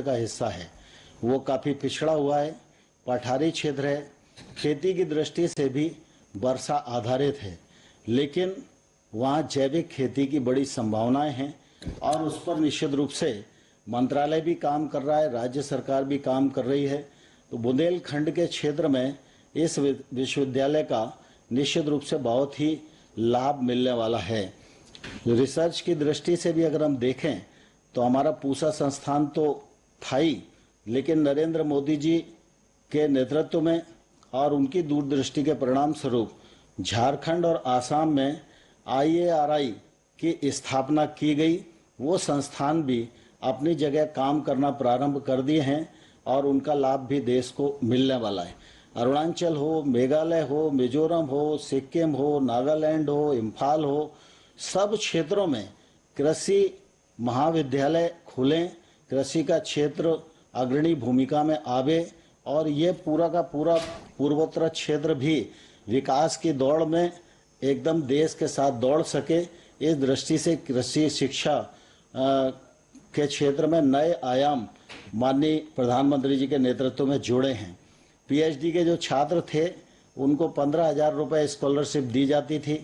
का हिस्सा है वो काफ़ी पिछड़ा हुआ है, पठारी क्षेत्र है, खेती की दृष्टि से भी वर्षा आधारित है, लेकिन वहाँ जैविक खेती की बड़ी संभावनाएं हैं और उस पर निश्चित रूप से मंत्रालय भी काम कर रहा है, राज्य सरकार भी काम कर रही है। तो बुंदेलखंड के क्षेत्र में इस विश्वविद्यालय का निश्चित रूप से बहुत ही लाभ मिलने वाला है। रिसर्च की दृष्टि से भी अगर हम देखें तो हमारा पूसा संस्थान तो था ही, लेकिन नरेंद्र मोदी जी के नेतृत्व में और उनकी दूरदृष्टि के परिणाम स्वरूप झारखंड और आसाम में IARI की स्थापना की गई। वो संस्थान भी अपनी जगह काम करना प्रारंभ कर दिए हैं और उनका लाभ भी देश को मिलने वाला है। अरुणाचल हो, मेघालय हो, मिजोरम हो, सिक्किम हो, नागालैंड हो, इम्फाल हो, सब क्षेत्रों में कृषि महाविद्यालय खुलें, कृषि का क्षेत्र अग्रणी भूमिका में आवे और ये पूरा का पूरा पूर्वोत्तर क्षेत्र भी विकास की दौड़ में एकदम देश के साथ दौड़ सके। इस दृष्टि से कृषि शिक्षा के क्षेत्र में नए आयाम माननीय प्रधानमंत्री जी के नेतृत्व में जुड़े हैं। PhD के जो छात्र थे उनको 15,000 रुपये स्कॉलरशिप दी जाती थी,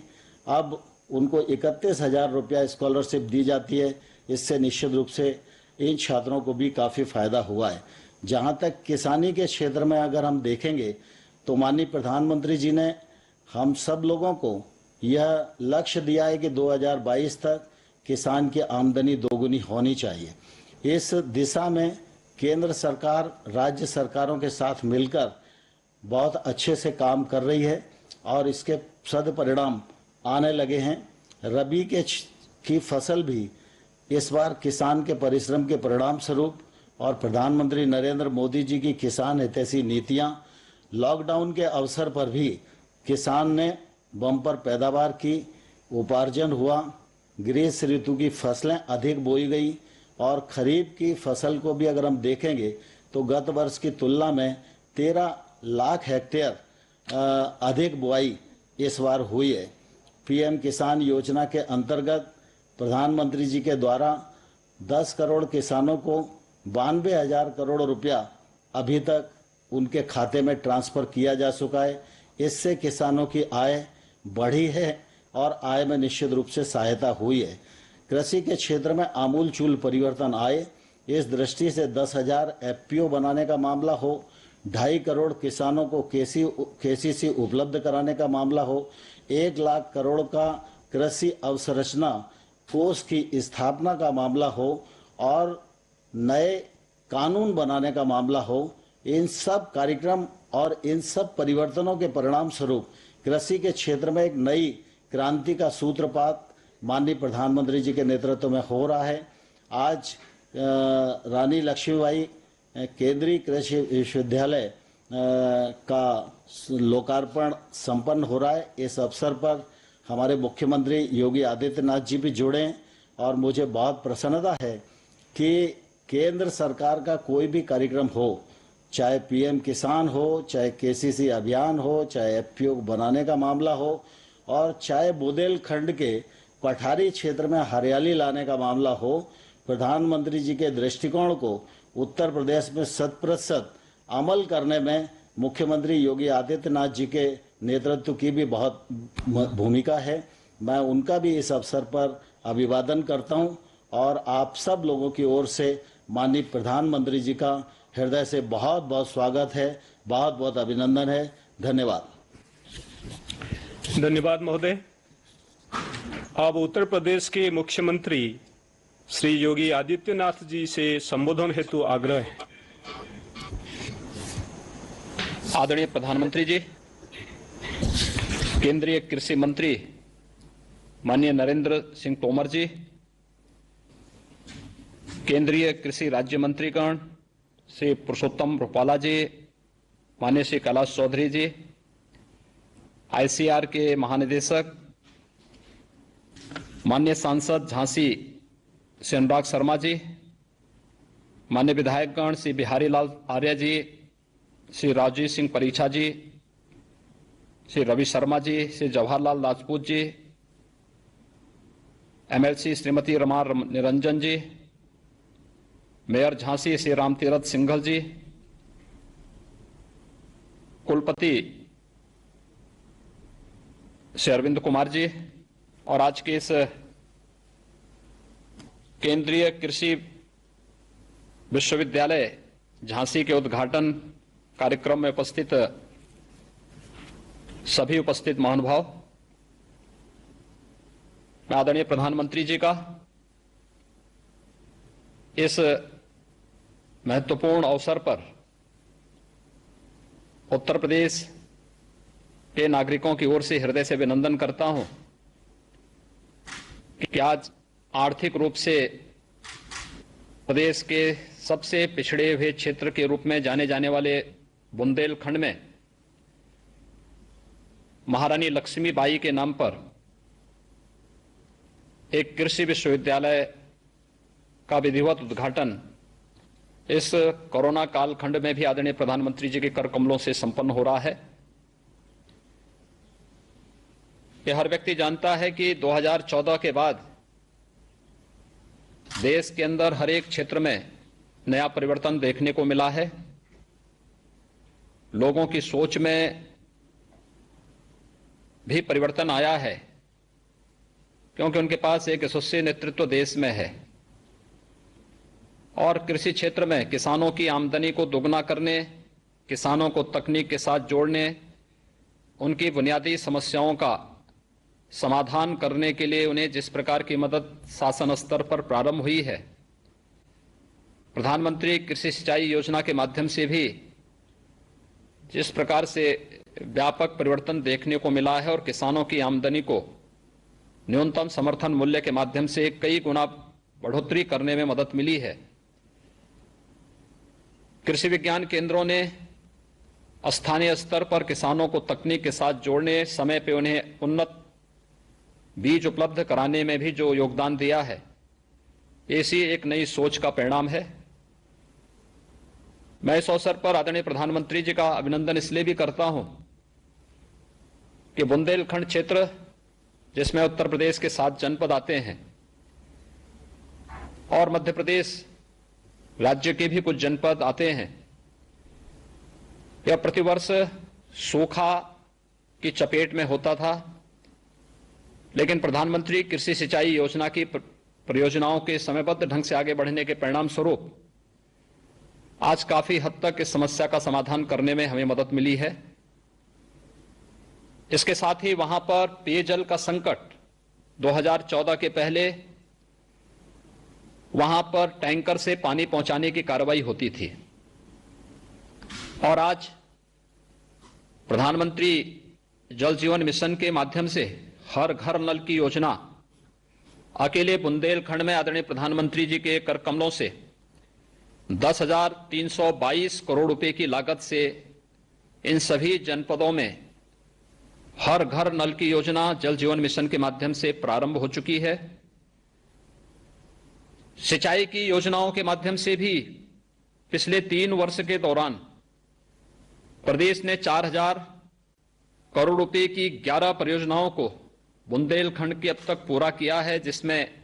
अब उनको 31,000 रुपया स्कॉलरशिप दी जाती है। इससे निश्चित रूप से इन छात्रों को भी काफ़ी फायदा हुआ है। जहाँ तक किसानी के क्षेत्र में अगर हम देखेंगे तो माननीय प्रधानमंत्री जी ने हम सब लोगों को यह लक्ष्य दिया है कि 2022 तक किसान की आमदनी दोगुनी होनी चाहिए। इस दिशा में केंद्र सरकार राज्य सरकारों के साथ मिलकर बहुत अच्छे से काम कर रही है और इसके सद परिणाम आने लगे हैं। रबी की फसल भी इस बार किसान के परिश्रम के परिणाम स्वरूप और प्रधानमंत्री नरेंद्र मोदी जी की किसान हितैषी नीतियां, लॉकडाउन के अवसर पर भी किसान ने बम्पर पैदावार की, उपार्जन हुआ, ग्रीष्म ऋतु की फसलें अधिक बोई गई और खरीफ की फसल को भी अगर हम देखेंगे तो गत वर्ष की तुलना में 13 लाख हेक्टेयर अधिक बुआई इस बार हुई है। PM किसान योजना के अंतर्गत प्रधानमंत्री जी के द्वारा 10 करोड़ किसानों को 92,000 करोड़ रुपया अभी तक उनके खाते में ट्रांसफर किया जा चुका है। इससे किसानों की आय बढ़ी है और आय में निश्चित रूप से सहायता हुई है। कृषि के क्षेत्र में आमूलचूल परिवर्तन आए, इस दृष्टि से 10,000 FPO बनाने का मामला हो, 2.5 करोड़ किसानों को KCC उपलब्ध कराने का मामला हो, 1 लाख करोड़ का कृषि अवसंरचना कोष की स्थापना का मामला हो और नए कानून बनाने का मामला हो, इन सब कार्यक्रम और इन सब परिवर्तनों के परिणाम स्वरूप कृषि के क्षेत्र में एक नई क्रांति का सूत्रपात माननीय प्रधानमंत्री जी के नेतृत्व में हो रहा है। आज रानी लक्ष्मीबाई केंद्रीय कृषि विश्वविद्यालय का लोकार्पण संपन्न हो रहा है। इस अवसर पर हमारे मुख्यमंत्री योगी आदित्यनाथ जी भी जुड़े और मुझे बहुत प्रसन्नता है कि केंद्र सरकार का कोई भी कार्यक्रम हो, चाहे PM किसान हो, चाहे KCC अभियान हो, चाहे FPO बनाने का मामला हो और चाहे बुंदेलखंड के पठारी क्षेत्र में हरियाली लाने का मामला हो, प्रधानमंत्री जी के दृष्टिकोण को उत्तर प्रदेश में 100% अमल करने में मुख्यमंत्री योगी आदित्यनाथ जी के नेतृत्व की भी बहुत भूमिका है। मैं उनका भी इस अवसर पर अभिवादन करता हूं और आप सब लोगों की ओर से माननीय प्रधानमंत्री जी का हृदय से बहुत बहुत स्वागत है, बहुत बहुत अभिनंदन है। धन्यवाद। धन्यवाद महोदय। अब उत्तर प्रदेश के मुख्यमंत्री श्री योगी आदित्यनाथ जी से संबोधन हेतु आग्रह है। आदरणीय प्रधानमंत्री जी, केंद्रीय कृषि मंत्री माननीय नरेंद्र सिंह तोमर जी, केंद्रीय कृषि राज्य मंत्रीगण श्री पुरुषोत्तम रूपाला जी, माननीय श्री कैलाश चौधरी जी, ICAR के महानिदेशक माननीय सांसद झांसी श्री अनुराग शर्मा जी, माननीय विधायकगण श्री बिहारी लाल आर्य जी, श्री राजीव सिंह परीक्षा जी, श्री रवि शर्मा जी, श्री जवाहरलाल राजपूत जी, MLC श्रीमती रमा निरंजन जी, मेयर झांसी श्री रामतीरथ सिंघल जी, कुलपति श्री अरविंद कुमार जी, और आज के इस केंद्रीय कृषि विश्वविद्यालय झांसी के उद्घाटन कार्यक्रम में उपस्थित सभी उपस्थित महानुभाव, मैं आदरणीय प्रधानमंत्री जी का इस महत्वपूर्ण अवसर पर उत्तर प्रदेश के नागरिकों की ओर से हृदय से अभिनंदन करता हूं कि आज आर्थिक रूप से प्रदेश के सबसे पिछड़े हुए क्षेत्र के रूप में जाने जाने वाले बुंदेलखंड में महारानी लक्ष्मीबाई के नाम पर एक कृषि विश्वविद्यालय का विधिवत उद्घाटन इस कोरोना कालखंड में भी आदरणीय प्रधानमंत्री जी के कर कमलों से संपन्न हो रहा है। यह हर व्यक्ति जानता है कि 2014 के बाद देश के अंदर हर एक क्षेत्र में नया परिवर्तन देखने को मिला है। लोगों की सोच में भी परिवर्तन आया है, क्योंकि उनके पास एक यशस्वी नेतृत्व देश में है और कृषि क्षेत्र में किसानों की आमदनी को दोगुना करने, किसानों को तकनीक के साथ जोड़ने, उनकी बुनियादी समस्याओं का समाधान करने के लिए उन्हें जिस प्रकार की मदद शासन स्तर पर प्रारंभ हुई है, प्रधानमंत्री कृषि सिंचाई योजना के माध्यम से भी जिस प्रकार से व्यापक परिवर्तन देखने को मिला है और किसानों की आमदनी को न्यूनतम समर्थन मूल्य के माध्यम से कई गुना बढ़ोतरी करने में मदद मिली है। कृषि विज्ञान केंद्रों ने स्थानीय स्तर पर किसानों को तकनीक के साथ जोड़ने, समय पे उन्हें उन्नत बीज उपलब्ध कराने में भी जो योगदान दिया है, ऐसी एक नई सोच का परिणाम है। मैं इस अवसर पर आदरणीय प्रधानमंत्री जी का अभिनंदन इसलिए भी करता हूं कि बुंदेलखंड क्षेत्र, जिसमें उत्तर प्रदेश के 7 जनपद आते हैं और मध्य प्रदेश राज्य के भी कुछ जनपद आते हैं, यह प्रतिवर्ष सूखा की चपेट में होता था, लेकिन प्रधानमंत्री कृषि सिंचाई योजना की परियोजनाओं के समयबद्ध ढंग से आगे बढ़ने के परिणाम स्वरूप आज काफी हद तक इस समस्या का समाधान करने में हमें मदद मिली है। इसके साथ ही वहां पर पेयजल का संकट 2014 के पहले वहां पर टैंकर से पानी पहुंचाने की कार्रवाई होती थी और आज प्रधानमंत्री जल जीवन मिशन के माध्यम से हर घर नल की योजना अकेले बुंदेलखंड में आदरणीय प्रधानमंत्री जी के कर कमलों से 10,322 करोड़ रुपए की लागत से इन सभी जनपदों में हर घर नल की योजना जल जीवन मिशन के माध्यम से प्रारंभ हो चुकी है। सिंचाई की योजनाओं के माध्यम से भी पिछले 3 वर्ष के दौरान प्रदेश ने 4,000 करोड़ रुपए की 11 परियोजनाओं को बुंदेलखंड की अब तक पूरा किया है, जिसमें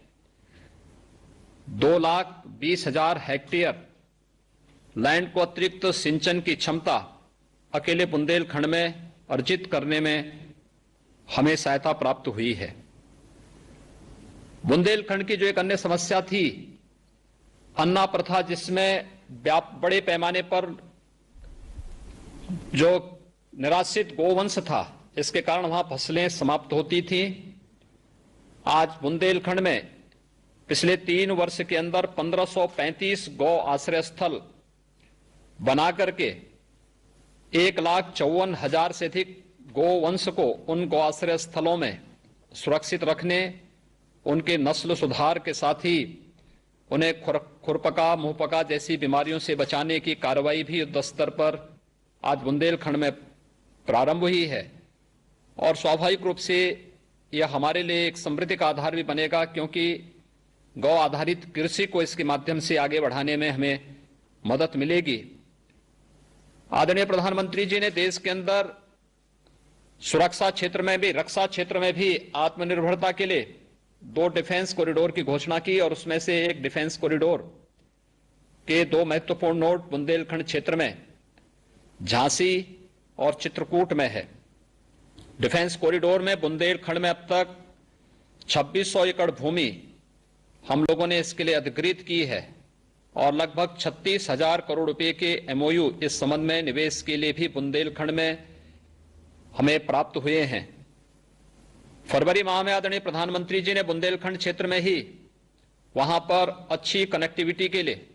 2,20,000 हेक्टेयर लैंड को अतिरिक्त सिंचन की क्षमता अकेले बुंदेलखंड में अर्जित करने में हमें सहायता प्राप्त हुई है। बुंदेलखंड की जो एक अन्य समस्या थी, अन्ना प्रथा, जिसमें बड़े पैमाने पर जो निराश्रित गोवंश था, इसके कारण वहां फसलें समाप्त होती थी। आज बुंदेलखंड में पिछले 3 वर्ष के अंदर 1535 गौ आश्रय स्थल बना करके 1,54,000 से अधिक गोवंश को उन गौ आश्रय स्थलों में सुरक्षित रखने, उनके नस्ल सुधार के साथ ही उन्हें खुरपका, मुंहपका जैसी बीमारियों से बचाने की कार्रवाई भी युद्ध स्तर पर आज बुंदेलखंड में प्रारंभ हुई है और स्वाभाविक रूप से यह हमारे लिए एक समृद्धि का आधार भी बनेगा, क्योंकि गौ आधारित कृषि को इसके माध्यम से आगे बढ़ाने में हमें मदद मिलेगी। आदरणीय प्रधानमंत्री जी ने देश के अंदर सुरक्षा क्षेत्र में भी, रक्षा क्षेत्र में भी आत्मनिर्भरता के लिए 2 डिफेंस कॉरिडोर की घोषणा की और उसमें से एक डिफेंस कॉरिडोर के दो महत्वपूर्ण नोड बुंदेलखंड क्षेत्र में झांसी और चित्रकूट में है। डिफेंस कॉरिडोर में बुंदेलखंड में अब तक 2600 एकड़ भूमि हम लोगों ने इसके लिए अधिकृत की है और लगभग 36,000 करोड़ रुपए के एमओयू इस संबंध में निवेश के लिए भी बुंदेलखंड में हमें प्राप्त हुए हैं। फरवरी माह में आदरणीय प्रधानमंत्री जी ने बुंदेलखंड क्षेत्र में ही वहां पर अच्छी कनेक्टिविटी के लिए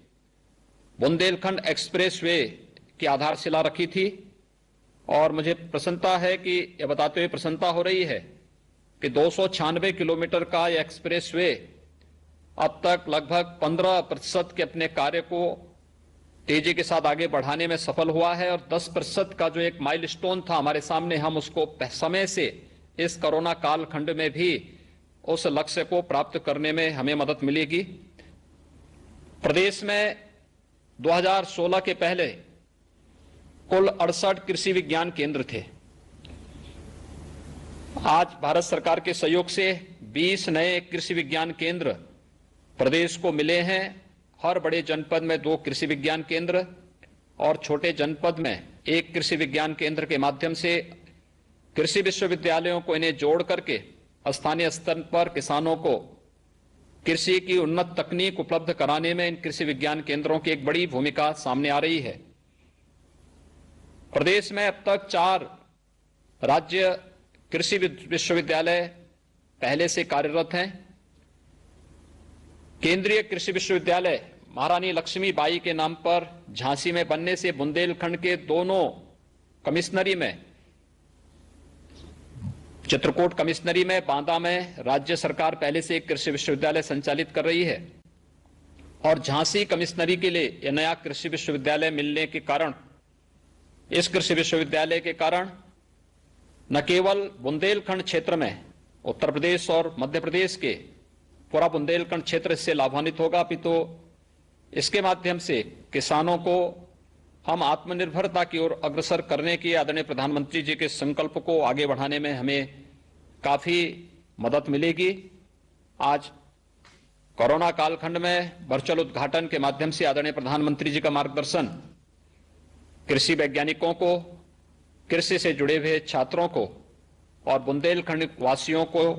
बुंदेलखंड एक्सप्रेसवे की आधारशिला रखी थी और मुझे प्रसन्नता है कि यह बताते हुए प्रसन्नता हो रही है कि 296 किलोमीटर का यह एक्सप्रेसवे अब तक लगभग 15% के अपने कार्य को तेजी के साथ आगे बढ़ाने में सफल हुआ है और 10% का जो एक माइलस्टोन था हमारे सामने, हम उसको समय से इस कोरोना कालखंड में भी उस लक्ष्य को प्राप्त करने में हमें मदद मिलेगी। प्रदेश में 2016 के पहले कुल 68 कृषि विज्ञान केंद्र थे। आज भारत सरकार के सहयोग से 20 नए कृषि विज्ञान केंद्र प्रदेश को मिले हैं। हर बड़े जनपद में 2 कृषि विज्ञान केंद्र और छोटे जनपद में 1 कृषि विज्ञान केंद्र के माध्यम से कृषि विश्वविद्यालयों को इन्हें जोड़ करके स्थानीय स्तर पर किसानों को कृषि की उन्नत तकनीक उपलब्ध कराने में इन कृषि विज्ञान केंद्रों की एक बड़ी भूमिका सामने आ रही है। प्रदेश में अब तक 4 राज्य कृषि विश्वविद्यालय पहले से कार्यरत हैं। केंद्रीय कृषि विश्वविद्यालय महारानी लक्ष्मीबाई के नाम पर झांसी में बनने से बुंदेलखंड के दोनों कमिश्नरी में, चित्रकूट कमिश्नरी में, बांदा में राज्य सरकार पहले से एक कृषि विश्वविद्यालय संचालित कर रही है और झांसी कमिश्नरी के लिए यह नया कृषि विश्वविद्यालय मिलने के कारण, इस कृषि विश्वविद्यालय के कारण न केवल बुंदेलखंड क्षेत्र में उत्तर प्रदेश और मध्य प्रदेश के पूरा बुंदेलखंड क्षेत्र इससे लाभान्वित होगा, अपितु इसके माध्यम से किसानों को हम आत्मनिर्भरता की ओर अग्रसर करने की आदरणीय प्रधानमंत्री जी के संकल्प को आगे बढ़ाने में हमें काफी मदद मिलेगी। आज कोरोना कालखंड में वर्चुअल उद्घाटन के माध्यम से आदरणीय प्रधानमंत्री जी का मार्गदर्शन कृषि वैज्ञानिकों को, कृषि से जुड़े हुए छात्रों को और बुंदेलखंड वासियों को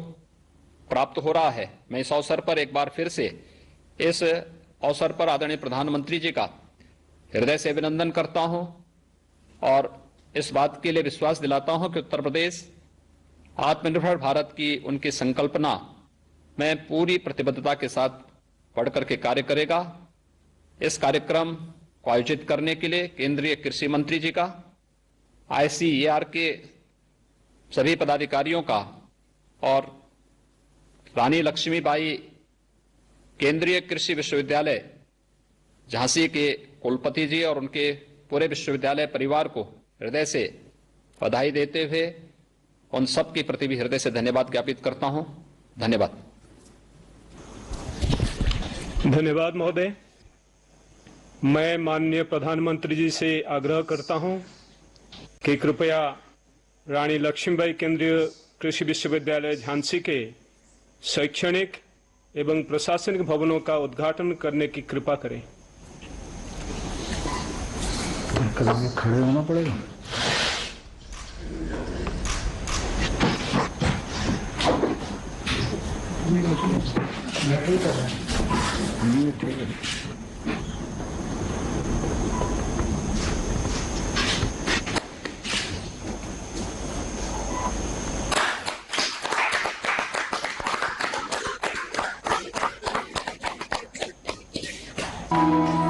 प्राप्त हो रहा है। मैं इस अवसर पर एक बार फिर से इस अवसर पर आदरणीय प्रधानमंत्री जी का हृदय से अभिनंदन करता हूं और इस बात के लिए विश्वास दिलाता हूं कि उत्तर प्रदेश आत्मनिर्भर भारत की उनकी संकल्पना में पूरी प्रतिबद्धता के साथ बढ़ करके कार्य करेगा। इस कार्यक्रम को आयोजित करने के लिए केंद्रीय कृषि मंत्री जी का, ICAR के सभी पदाधिकारियों का और रानी लक्ष्मीबाई केंद्रीय कृषि विश्वविद्यालय झांसी के कुलपति जी और उनके पूरे विश्वविद्यालय परिवार को हृदय से बधाई देते हुए उन सब के प्रति भी हृदय से धन्यवाद ज्ञापित करता हूं। धन्यवाद। धन्यवाद महोदय। मैं माननीय प्रधानमंत्री जी से आग्रह करता हूं कि कृपया रानी लक्ष्मीबाई केंद्रीय कृषि विश्वविद्यालय झांसी के शैक्षणिक एवं प्रशासनिक भवनों का उद्घाटन करने की कृपा करें। खड़े होना पड़ेगा।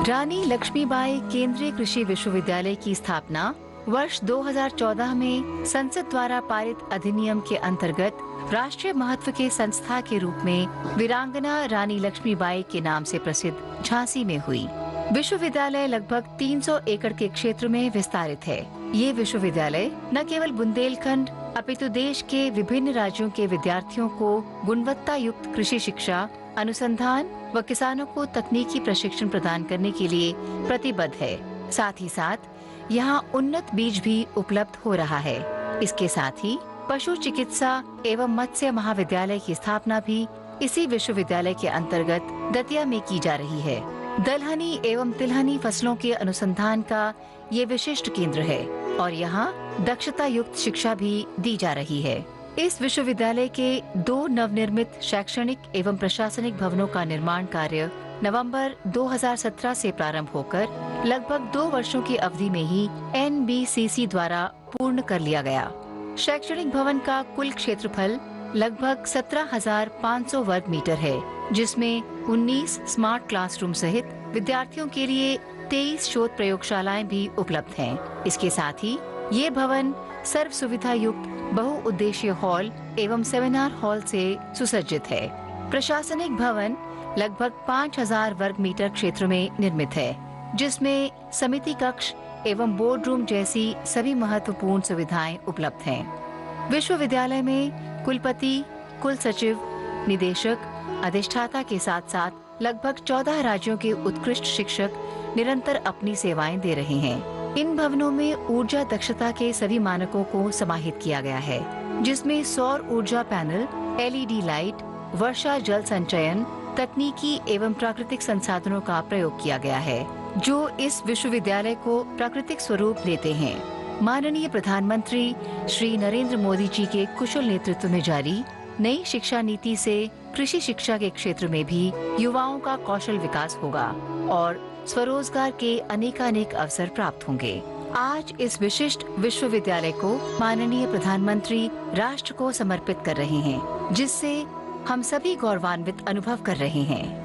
रानी लक्ष्मीबाई केंद्रीय कृषि विश्वविद्यालय की स्थापना वर्ष 2014 में संसद द्वारा पारित अधिनियम के अंतर्गत राष्ट्रीय महत्व के संस्था के रूप में वीरांगना रानी लक्ष्मीबाई के नाम से प्रसिद्ध झांसी में हुई। विश्वविद्यालय लगभग 300 एकड़ के क्षेत्र में विस्तारित है। ये विश्वविद्यालय न केवल बुंदेलखंड अपितु देश के विभिन्न राज्यों के विद्यार्थियों को गुणवत्ता युक्त कृषि शिक्षा, अनुसंधान व किसानों को तकनीकी प्रशिक्षण प्रदान करने के लिए प्रतिबद्ध है। साथ ही साथ यहाँ उन्नत बीज भी उपलब्ध हो रहा है। इसके साथ ही पशु चिकित्सा एवं मत्स्य महाविद्यालय की स्थापना भी इसी विश्वविद्यालय के अंतर्गत दतिया में की जा रही है। दलहनी एवं तिलहनी फसलों के अनुसंधान का ये विशिष्ट केंद्र है और यहाँ दक्षता युक्त शिक्षा भी दी जा रही है। इस विश्वविद्यालय के 2 नवनिर्मित शैक्षणिक एवं प्रशासनिक भवनों का निर्माण कार्य नवंबर 2017 से प्रारंभ होकर लगभग 2 वर्षों की अवधि में ही NBCC द्वारा पूर्ण कर लिया गया। शैक्षणिक भवन का कुल क्षेत्रफल लगभग 17,500 वर्ग मीटर है, जिसमें 19 स्मार्ट क्लासरूम सहित विद्यार्थियों के लिए 23 शोध प्रयोगशालाएं भी उपलब्ध हैं। इसके साथ ही ये भवन सर्व सुविधा युक्त बहुउद्देशीय हॉल एवं सेमिनार हॉल से सुसज्जित है। प्रशासनिक भवन लगभग 5,000 वर्ग मीटर क्षेत्र में निर्मित है, जिसमें समिति कक्ष एवं बोर्ड रूम जैसी सभी महत्वपूर्ण सुविधाएं उपलब्ध हैं। विश्वविद्यालय में कुलपति, कुल सचिव, निदेशक, अधिष्ठाता के साथ साथ लगभग 14 राज्यों के उत्कृष्ट शिक्षक निरंतर अपनी सेवाएं दे रहे हैं। इन भवनों में ऊर्जा दक्षता के सभी मानकों को समाहित किया गया है, जिसमें सौर ऊर्जा पैनल, LED लाइट, वर्षा जल संचयन, तकनीकी एवं प्राकृतिक संसाधनों का प्रयोग किया गया है, जो इस विश्वविद्यालय को प्राकृतिक स्वरूप देते हैं। माननीय प्रधानमंत्री श्री नरेंद्र मोदी जी के कुशल नेतृत्व में जारी नई शिक्षा नीति से कृषि शिक्षा के क्षेत्र में भी युवाओं का कौशल विकास होगा और स्वरोजगार के अनेकानेक अवसर प्राप्त होंगे। आज इस विशिष्ट विश्वविद्यालय को माननीय प्रधानमंत्री राष्ट्र को समर्पित कर रहे हैं, जिससे हम सभी गौरवान्वित अनुभव कर रहे हैं।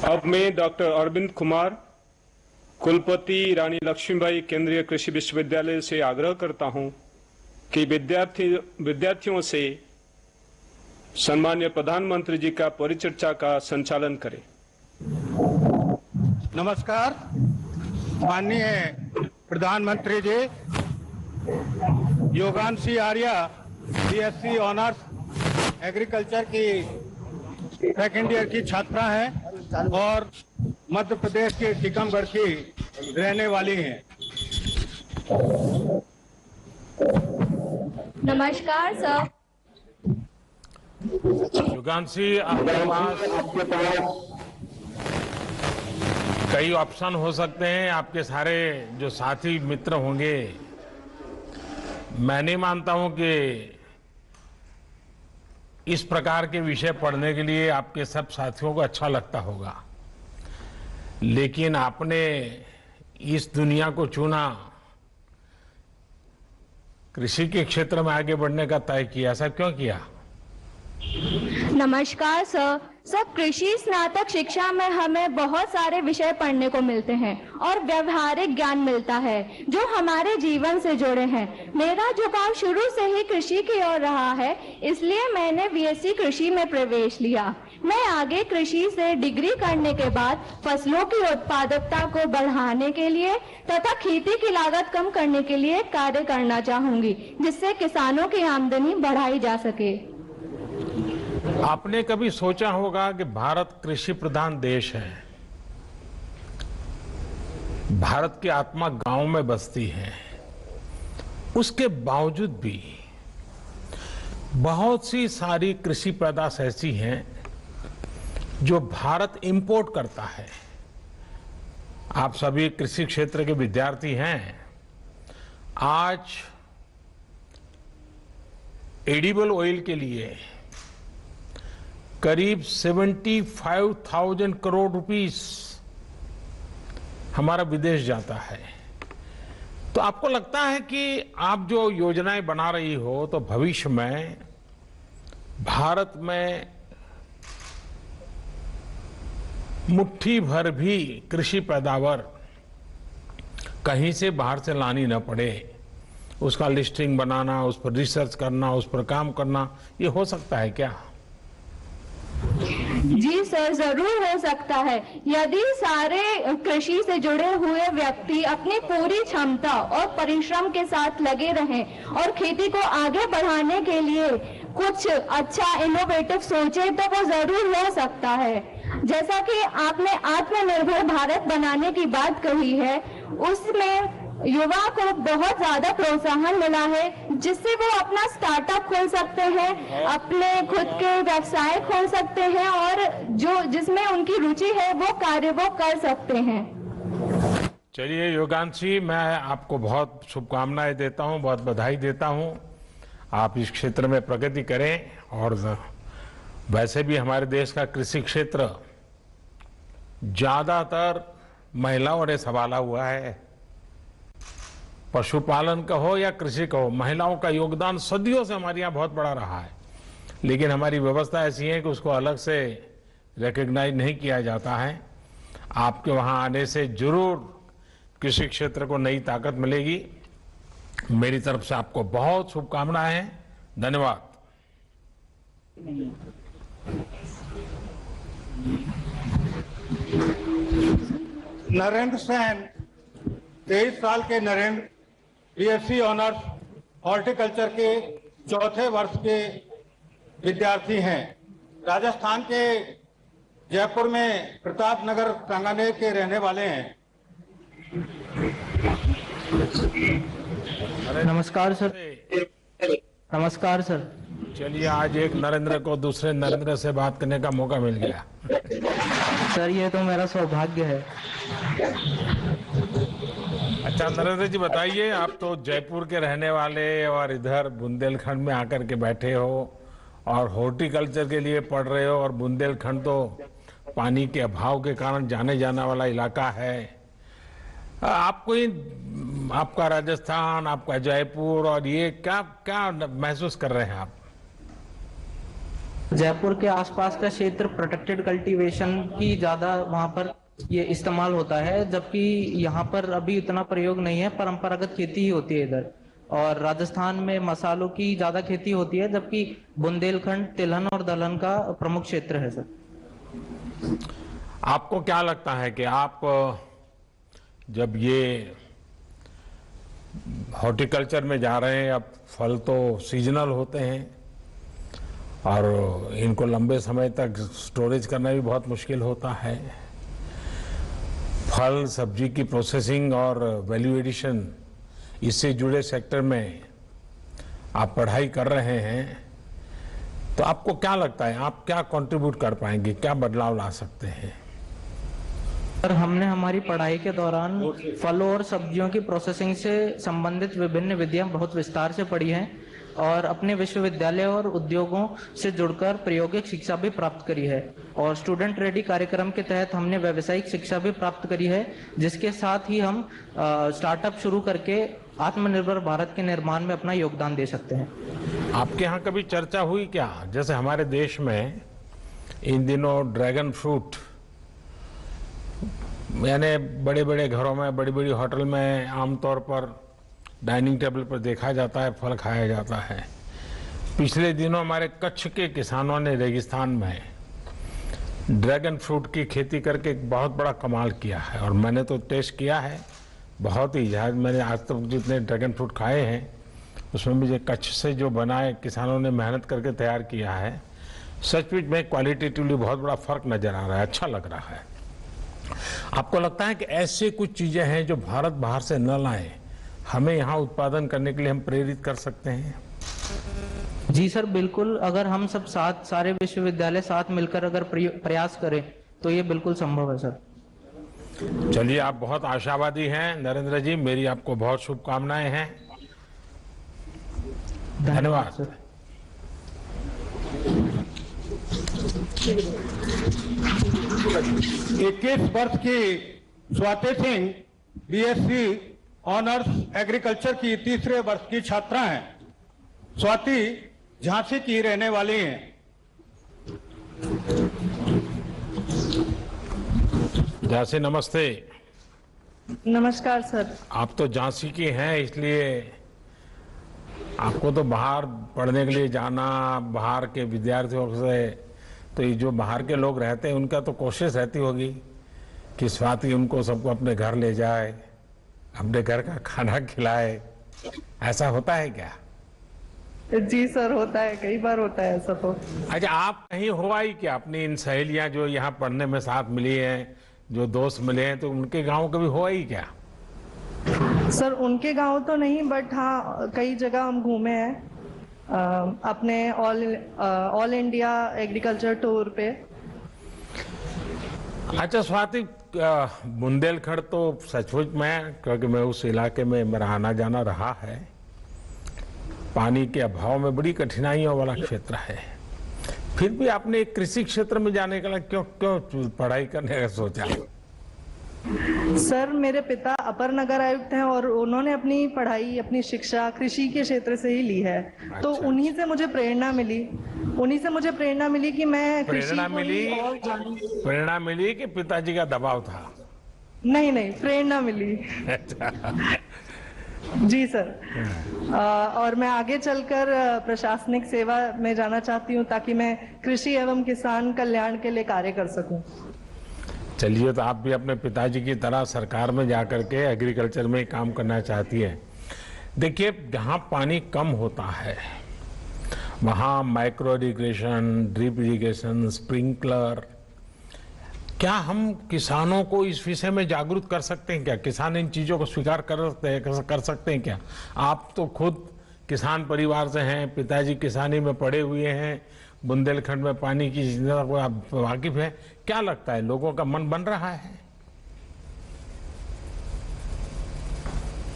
अब मैं डॉक्टर अरविंद कुमार, कुलपति रानी लक्ष्मीबाई केंद्रीय कृषि विश्वविद्यालय से आग्रह करता हूं कि विद्यार्थियों से सम्मान्य प्रधानमंत्री जी का परिचर्चा का संचालन करें। नमस्कार माननीय प्रधानमंत्री जी, योगांशी आर्या BSc ऑनर्स एग्रीकल्चर की सेकेंड ईयर की छात्रा हैं और मध्य प्रदेश के टीकमगढ़ की रहने वाली हैं। नमस्कार सर। युगांशी, आपके पास कई ऑप्शन हो सकते हैं। आपके सारे जो साथी मित्र होंगे, मैं नहीं मानता हूं कि इस प्रकार के विषय पढ़ने के लिए आपके सब साथियों को अच्छा लगता होगा, लेकिन आपने इस दुनिया को चुना, कृषि के क्षेत्र में आगे बढ़ने का तय किया। ऐसा क्यों किया? नमस्कार सर। सब कृषि स्नातक शिक्षा में हमें बहुत सारे विषय पढ़ने को मिलते हैं और व्यवहारिक ज्ञान मिलता है जो हमारे जीवन से जुड़े हैं। मेरा झुकाव शुरू से ही कृषि की ओर रहा है, इसलिए मैंने BSc कृषि में प्रवेश लिया। मैं आगे कृषि से डिग्री करने के बाद फसलों की उत्पादकता को बढ़ाने के लिए तथा खेती की लागत कम करने के लिए कार्य करना चाहूंगी, जिससे किसानों की आमदनी बढ़ाई जा सके। आपने कभी सोचा होगा कि भारत कृषि प्रधान देश है, भारत की आत्मा गांव में बसती है, उसके बावजूद भी बहुत सी सारी कृषि पैदाश ऐसी हैं जो भारत इंपोर्ट करता है। आप सभी कृषि क्षेत्र के विद्यार्थी हैं। आज एडिबल ऑयल के लिए करीब 75,000 करोड़ रुपीस हमारा विदेश जाता है। तो आपको लगता है कि आप जो योजनाएं बना रही हो तो भविष्य में भारत में मुट्ठी भर भी कृषि पैदावार कहीं से बाहर से लानी न पड़े, उसका लिस्टिंग बनाना, उस पर रिसर्च करना, उस पर काम करना, ये हो सकता है क्या? जी सर, जरूर हो सकता है। यदि सारे कृषि से जुड़े हुए व्यक्ति अपनी पूरी क्षमता और परिश्रम के साथ लगे रहें और खेती को आगे बढ़ाने के लिए कुछ अच्छा इनोवेटिव सोचे तो वो जरूर हो सकता है। जैसा कि आपने आत्मनिर्भर भारत बनाने की बात कही है, उसमें युवा को बहुत ज्यादा प्रोत्साहन मिला है, जिससे वो अपना स्टार्टअप खोल सकते हैं, अपने खुद के व्यवसाय खोल सकते हैं और जो जिसमें उनकी रुचि है वो कार्य वो कर सकते हैं। चलिए योगांशी, मैं आपको बहुत शुभकामनाएं देता हूं, बहुत बधाई देता हूं। आप इस क्षेत्र में प्रगति करें और वैसे भी हमारे देश का कृषि क्षेत्र ज्यादातर महिलाओं ने संभाला हुआ है। पशुपालन का हो या कृषि का हो, महिलाओं का योगदान सदियों से हमारे यहाँ बहुत बड़ा रहा है, लेकिन हमारी व्यवस्था ऐसी है कि उसको अलग से रिकॉग्नाइज नहीं किया जाता है। आपके वहां आने से जरूर कृषि क्षेत्र को नई ताकत मिलेगी। मेरी तरफ से आपको बहुत शुभकामनाएं हैं। धन्यवाद। नरेंद्र सेन 23 साल के नरेंद्र बीएससी ऑनर्स हॉर्टिकल्चर के चौथे वर्ष के विद्यार्थी हैं। राजस्थान के जयपुर में प्रताप नगर सांगानेर के रहने वाले हैं। नमस्कार सर। नमस्कार सर। चलिए, आज एक नरेंद्र को दूसरे नरेंद्र से बात करने का मौका मिल गया। सर ये तो मेरा सौभाग्य है। अच्छा नरेंद्र जी, बताइए, आप तो जयपुर के रहने वाले और इधर बुंदेलखंड में आकर के बैठे हो और हॉर्टिकल्चर के लिए पढ़ रहे हो, और बुंदेलखंड तो पानी के अभाव के कारण जाने जाने वाला इलाका है। आपको आपका राजस्थान, आपका जयपुर और ये क्या क्या महसूस कर रहे हैं आप? जयपुर के आसपास का क्षेत्र प्रोटेक्टेड कल्टीवेशन की ज्यादा वहां पर ये इस्तेमाल होता है, जबकि यहाँ पर अभी इतना प्रयोग नहीं है, परंपरागत खेती ही होती है इधर। और राजस्थान में मसालों की ज्यादा खेती होती है, जबकि बुंदेलखंड तिलहन और दलहन का प्रमुख क्षेत्र है सर। आपको क्या लगता है कि आप जब ये हॉर्टिकल्चर में जा रहे हैं, अब फल तो सीजनल होते हैं और इनको लंबे समय तक स्टोरेज करना भी बहुत मुश्किल होता है। फल सब्जी की प्रोसेसिंग और वैल्यू एडिशन, इससे जुड़े सेक्टर में आप पढ़ाई कर रहे हैं, तो आपको क्या लगता है आप क्या कंट्रीब्यूट कर पाएंगे, क्या बदलाव ला सकते हैं? सर हमने हमारी पढ़ाई के दौरान फलों और सब्जियों की प्रोसेसिंग से संबंधित विभिन्न विधियां बहुत विस्तार से पढ़ी हैं और अपने विश्वविद्यालय और उद्योगों से जुड़कर प्रायोगिक शिक्षा भी प्राप्त करी है। और स्टूडेंट रेडी कार्यक्रम के तहत हमने व्यावसायिक शिक्षा भी प्राप्त करी है, जिसके साथ ही हम स्टार्टअप शुरू करके आत्मनिर्भर भारत के निर्माण में अपना योगदान दे सकते हैं। आपके यहाँ कभी चर्चा हुई क्या, जैसे हमारे देश में इन दिनों ड्रैगन फ्रूट, यानी बड़े बड़े घरों में, बड़ी बड़ी होटल में आमतौर पर डाइनिंग टेबल पर देखा जाता है, फल खाया जाता है। पिछले दिनों हमारे कच्छ के किसानों ने रेगिस्तान में ड्रैगन फ्रूट की खेती करके एक बहुत बड़ा कमाल किया है, और मैंने तो टेस्ट किया है, बहुत ही मैंने आज तक जितने ड्रैगन फ्रूट खाए हैं उसमें मुझे कच्छ से जो बनाए किसानों ने मेहनत करके तैयार किया है, सचमुच में क्वालिटेटिवली बहुत बड़ा फर्क नजर आ रहा है, अच्छा लग रहा है। आपको लगता है कि ऐसे कुछ चीजें हैं जो भारत बाहर से न लाए, हमें यहाँ उत्पादन करने के लिए हम प्रेरित कर सकते हैं? जी सर बिल्कुल, अगर हम सब साथ सारे विश्वविद्यालय साथ मिलकर अगर प्रयास करें तो ये बिल्कुल संभव है सर। चलिए, आप बहुत आशावादी हैं नरेंद्र जी, मेरी आपको बहुत शुभकामनाएं हैं। धन्यवाद सर। 21 वर्ष की Swati Singh BSc honours agriculture की तीसरे वर्ष की छात्रा हैं। स्वाति झांसी की रहने वाली हैं। झांसी नमस्ते। नमस्कार सर। आप तो झांसी की हैं, इसलिए आपको तो बाहर पढ़ने के लिए जाना, बाहर के विद्यार्थियों से, तो ये जो बाहर के लोग रहते हैं उनका तो कोशिश रहती होगी कि स्वाति उनको सबको अपने घर ले जाए, अपने घर का खाना खिलाए, ऐसा होता है क्या? जी सर, होता है, कई बार होता है ऐसा तो। अच्छा, आप कहीं हो आई क्या अपनी इन सहेलियां जो यहाँ पढ़ने में साथ मिली हैं, जो दोस्त मिले हैं, तो उनके गांव कभी हो आई क्या? सर उनके गांव तो नहीं, बट हाँ कई जगह हम घूमे हैं अपने ऑल इंडिया एग्रीकल्चर टूर पे। अच्छा स्वाति, बुंदेलखंड तो सचमुच में, क्योंकि मैं उस इलाके में मेरा आना जाना रहा है, पानी के अभाव में बड़ी कठिनाइयों वाला क्षेत्र है। फिर भी आपने एक कृषि क्षेत्र में जाने के लिए क्यों पढ़ाई करने का सोचा? सर मेरे पिता अपर नगर आयुक्त हैं और उन्होंने अपनी पढ़ाई, अपनी शिक्षा कृषि के क्षेत्र से ही ली है। तो उन्हीं से मुझे प्रेरणा मिली कि मैं प्रेरणा मिली कि पिताजी का दबाव था? नहीं, प्रेरणा मिली। जी सर। और मैं आगे चलकर प्रशासनिक सेवा में जाना चाहती हूँ ताकि मैं कृषि एवं किसान कल्याण के लिए कार्य कर सकूं। चलिए, तो आप भी अपने पिताजी की तरह सरकार में जाकर के एग्रीकल्चर में काम करना चाहती है। देखिए, जहाँ पानी कम होता है वहाँ micro irrigation, drip irrigation, sprinkler, क्या हम किसानों को इस विषय में जागरूक कर सकते हैं क्या? किसान इन चीजों को स्वीकार कर सकते हैं क्या? आप तो खुद किसान परिवार से हैं, पिताजी किसानी में पड़े हुए हैं, बुंदेलखंड में पानी की चिंता को आप वाकिफ है। क्या लगता है, लोगों का मन बन रहा है?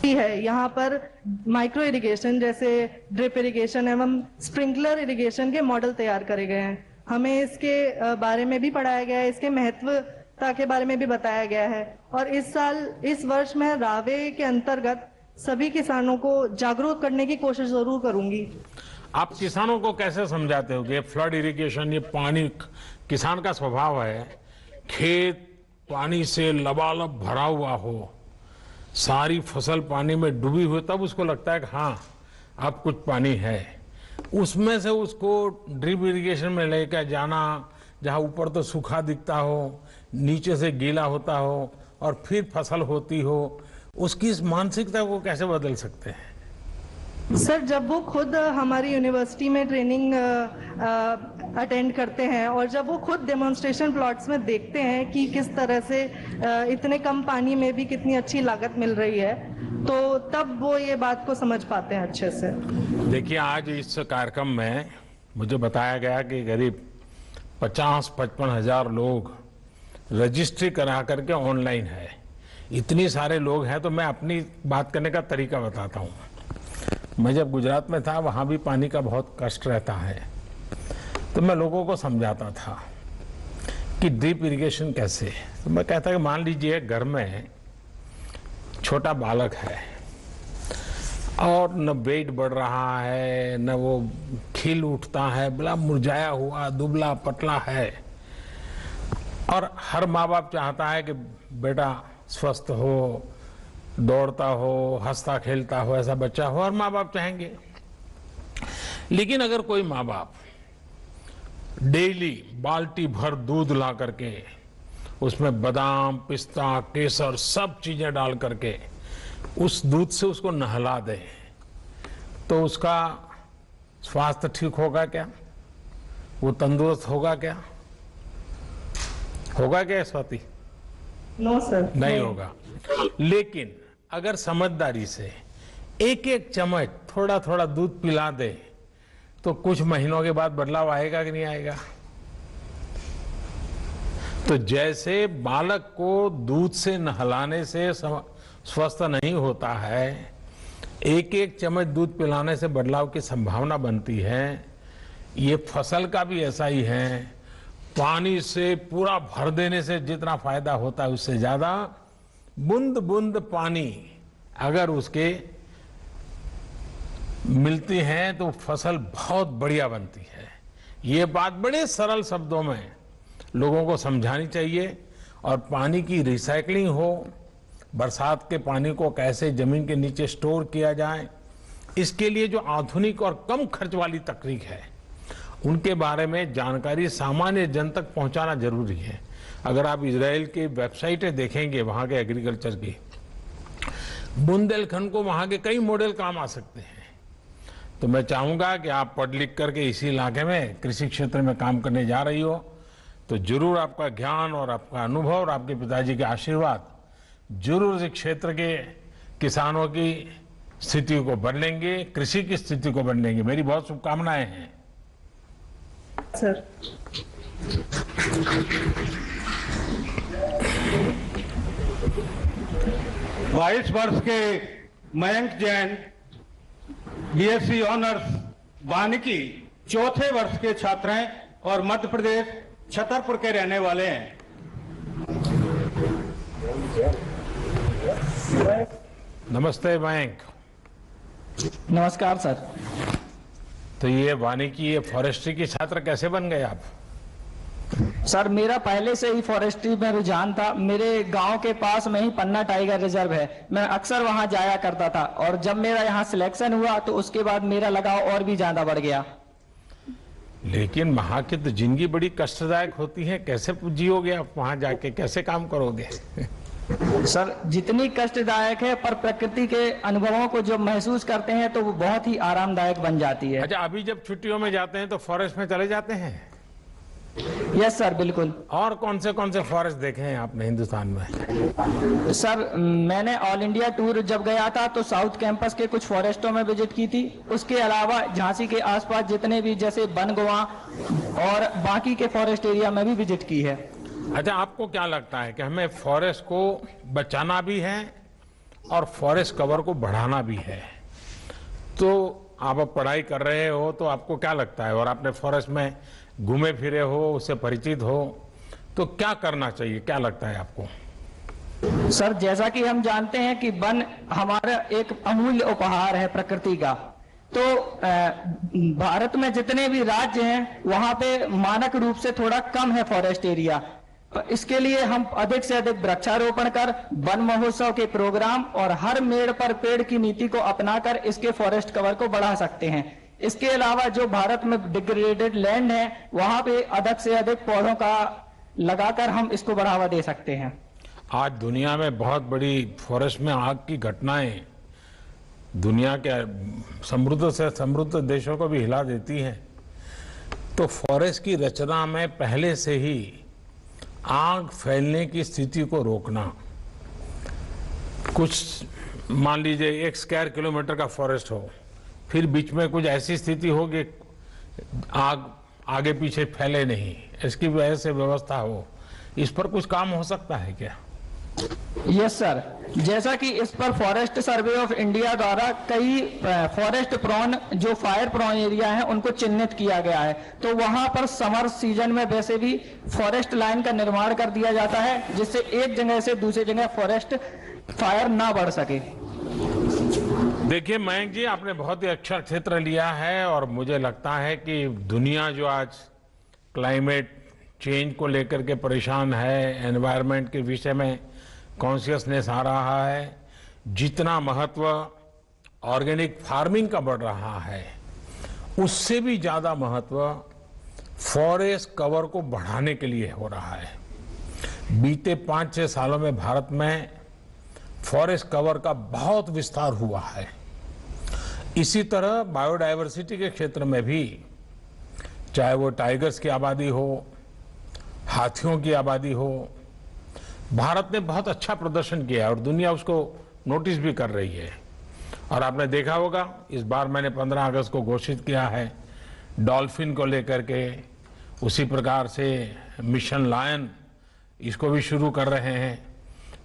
यहाँ पर माइक्रो इरिगेशन जैसे ड्रिप इरिगेशन एवं स्प्रिंकलर इरिगेशन के मॉडल तैयार करे गए हैं। हमें इसके बारे में भी पढ़ाया गया है, इसके महत्वता के बारे में भी बताया गया है। और इस वर्ष मैं रावे के अंतर्गत सभी किसानों को जागरूक करने की कोशिश जरूर करूंगी। आप किसानों को कैसे समझाते हो कि फ्लड इरिगेशन, ये पानी, किसान का स्वभाव है खेत पानी से लबालब भरा हुआ हो, सारी फसल पानी में डूबी हुई, तब उसको लगता है कि हाँ अब कुछ पानी है। उसमें से उसको ड्रिप इरिगेशन में लेकर जाना, जहाँ ऊपर तो सूखा दिखता हो, नीचे से गीला होता हो और फिर फसल होती हो, उसकी इस मानसिकता को कैसे बदल सकते हैं? सर जब वो खुद हमारी यूनिवर्सिटी में ट्रेनिंग अटेंड करते हैं और जब वो खुद डेमोन्स्ट्रेशन प्लॉट्स में देखते हैं कि किस तरह से इतने कम पानी में भी कितनी अच्छी लागत मिल रही है, तो तब वो ये बात को समझ पाते हैं अच्छे से। देखिए, आज इस कार्यक्रम में मुझे बताया गया कि करीब 50-55 हजार लोग रजिस्ट्री करा करके ऑनलाइन है। इतनी सारे लोग हैं, तो मैं अपनी बात करने का तरीका बताता हूँ। मैं जब गुजरात में था, वहां भी पानी का बहुत कष्ट रहता है, तो मैं लोगों को समझाता था कि ड्रिप इरिगेशन कैसे। तो मैं कहता कि मान लीजिए घर में छोटा बालक है और न वेट बढ़ रहा है, न वो खिल उठता है, बड़ा मुरझाया हुआ दुबला पतला है, और हर माँ बाप चाहता है कि बेटा स्वस्थ हो, दौड़ता हो, हंसता खेलता हो, ऐसा बच्चा हो, और माँ बाप चाहेंगे। लेकिन अगर कोई माँ बाप डेली बाल्टी भर दूध ला करके उसमें बादाम, पिस्ता, केसर सब चीजें डाल करके उस दूध से उसको नहला दे, तो उसका स्वास्थ्य ठीक होगा क्या? वो तंदुरुस्त होगा क्या? होगा क्या स्वाति? नो सर, नहीं होगा। लेकिन अगर समझदारी से एक एक चम्मच थोड़ा थोड़ा दूध पिला दे, तो कुछ महीनों के बाद बदलाव आएगा कि नहीं आएगा? तो जैसे बालक को दूध से नहलाने से स्वस्थ नहीं होता है, एक एक चम्मच दूध पिलाने से बदलाव की संभावना बनती है, ये फसल का भी ऐसा ही है। पानी से पूरा भर देने से जितना फायदा होता है, उससे ज्यादा बूंद बूंद पानी अगर उसके मिलती है तो फसल बहुत बढ़िया बनती है। ये बात बड़े सरल शब्दों में लोगों को समझानी चाहिए। और पानी की रिसाइकलिंग हो, बरसात के पानी को कैसे जमीन के नीचे स्टोर किया जाए, इसके लिए जो आधुनिक और कम खर्च वाली तकनीक है, उनके बारे में जानकारी सामान्य जन तक पहुंचाना जरूरी है। अगर आप इजराइल की वेबसाइटें देखेंगे, वहां के एग्रीकल्चर की, बुंदेलखंड को वहां के कई मॉडल काम आ सकते हैं। तो मैं चाहूंगा कि आप पढ़ लिख करके इसी इलाके में कृषि क्षेत्र में काम करने जा रही हो, तो जरूर आपका ज्ञान और आपका अनुभव और आपके पिताजी के आशीर्वाद जरूर इस क्षेत्र के किसानों की स्थिति को बदलेंगे, कृषि की स्थिति को बदलेंगे। मेरी बहुत शुभकामनाएं हैं सर। 22 वर्ष के मयंक जैन बीएससी ऑनर्स वानिकी चौथे वर्ष के छात्र हैं और मध्य प्रदेश छतरपुर के रहने वाले हैं। नमस्ते मयंक। नमस्कार सर। तो ये वानिकी, ये फॉरेस्ट्री की छात्र कैसे बन गए आप? सर मेरा पहले से ही फॉरेस्ट्री में रुझान था। मेरे गांव के पास में ही पन्ना टाइगर रिजर्व है, मैं अक्सर वहां जाया करता था और जब मेरा यहां सिलेक्शन हुआ तो उसके बाद मेरा लगाव और भी ज्यादा बढ़ गया। लेकिन वहां की तो जिंदगी बड़ी कष्टदायक होती है, कैसे जियोगे आप वहां जाके, कैसे काम करोगे? सर जितनी कष्टदायक है पर प्रकृति के अनुभवों को जब महसूस करते हैं तो वो बहुत ही आरामदायक बन जाती है। अच्छा, अभी जब छुट्टियों में जाते हैं तो फॉरेस्ट में चले जाते हैं? यस सर, बिल्कुल। और कौन से फॉरेस्ट देखे हैं आपने हिंदुस्तान में? सर मैंने ऑल इंडिया टूर जब गया था तो साउथ कैंपस के कुछ फॉरेस्टों में विजिट की थी। उसके अलावा झांसी के आसपास जितने भी जैसे बनगुआ और बाकी के फॉरेस्ट एरिया में भी विजिट की है। अच्छा, आपको क्या लगता है कि हमें फॉरेस्ट को बचाना भी है और फॉरेस्ट कवर को बढ़ाना भी है? तो आप अब पढ़ाई कर रहे हो तो आपको क्या लगता है, और आपने फॉरेस्ट में घूमे फिरे हो, उससे परिचित हो, तो क्या करना चाहिए, क्या लगता है आपको? सर जैसा कि हम जानते हैं कि वन हमारा एक अमूल्य उपहार है प्रकृति का। तो भारत में जितने भी राज्य हैं वहां पे मानक रूप से थोड़ा कम है फॉरेस्ट एरिया। इसके लिए हम अधिक से अधिक वृक्षारोपण कर, वन महोत्सव के प्रोग्राम और हर मेड़ पर पेड़ की नीति को अपनाकर इसके फॉरेस्ट कवर को बढ़ा सकते हैं। इसके अलावा जो भारत में डिग्रेडेड लैंड है वहां पे अधिक से अधिक पौधों का लगाकर हम इसको बढ़ावा दे सकते हैं। आज दुनिया में बहुत बड़ी फॉरेस्ट में आग की घटनाएं दुनिया के समृद्ध से समृद्ध देशों को भी हिला देती हैं। तो फॉरेस्ट की रचना में पहले से ही आग फैलने की स्थिति को रोकना, कुछ मान लीजिए 1 स्क्वायर किलोमीटर का फॉरेस्ट हो, फिर बीच में कुछ ऐसी स्थिति हो कि आग आगे पीछे फैले नहीं, इसकी वजह से व्यवस्था हो, इस पर कुछ काम हो सकता है क्या? यस सर, जैसा कि इस पर फॉरेस्ट सर्वे ऑफ इंडिया द्वारा कई फॉरेस्ट प्रॉन जो फायर प्रॉन एरिया हैं उनको चिन्हित किया गया है। तो वहां पर समर सीजन में वैसे भी फॉरेस्ट लाइन का निर्माण कर दिया जाता है जिससे एक जगह से दूसरी जगह फॉरेस्ट फायर ना बढ़ सके। देखिए मयंक जी, आपने बहुत ही अच्छा क्षेत्र लिया है और मुझे लगता है कि दुनिया जो आज क्लाइमेट चेंज को लेकर के परेशान है, एनवायरनमेंट के विषय में कॉन्शियसनेस आ रहा है, जितना महत्व ऑर्गेनिक फार्मिंग का बढ़ रहा है उससे भी ज्यादा महत्व फॉरेस्ट कवर को बढ़ाने के लिए हो रहा है। बीते 5-6 सालों में भारत में फॉरेस्ट कवर का बहुत विस्तार हुआ है। इसी तरह बायोडायवर्सिटी के क्षेत्र में भी, चाहे वो टाइगर्स की आबादी हो, हाथियों की आबादी हो, भारत ने बहुत अच्छा प्रदर्शन किया और दुनिया उसको नोटिस भी कर रही है। और आपने देखा होगा इस बार मैंने 15 अगस्त को घोषित किया है डॉल्फिन को लेकर के, उसी प्रकार से मिशन लायन इसको भी शुरू कर रहे हैं,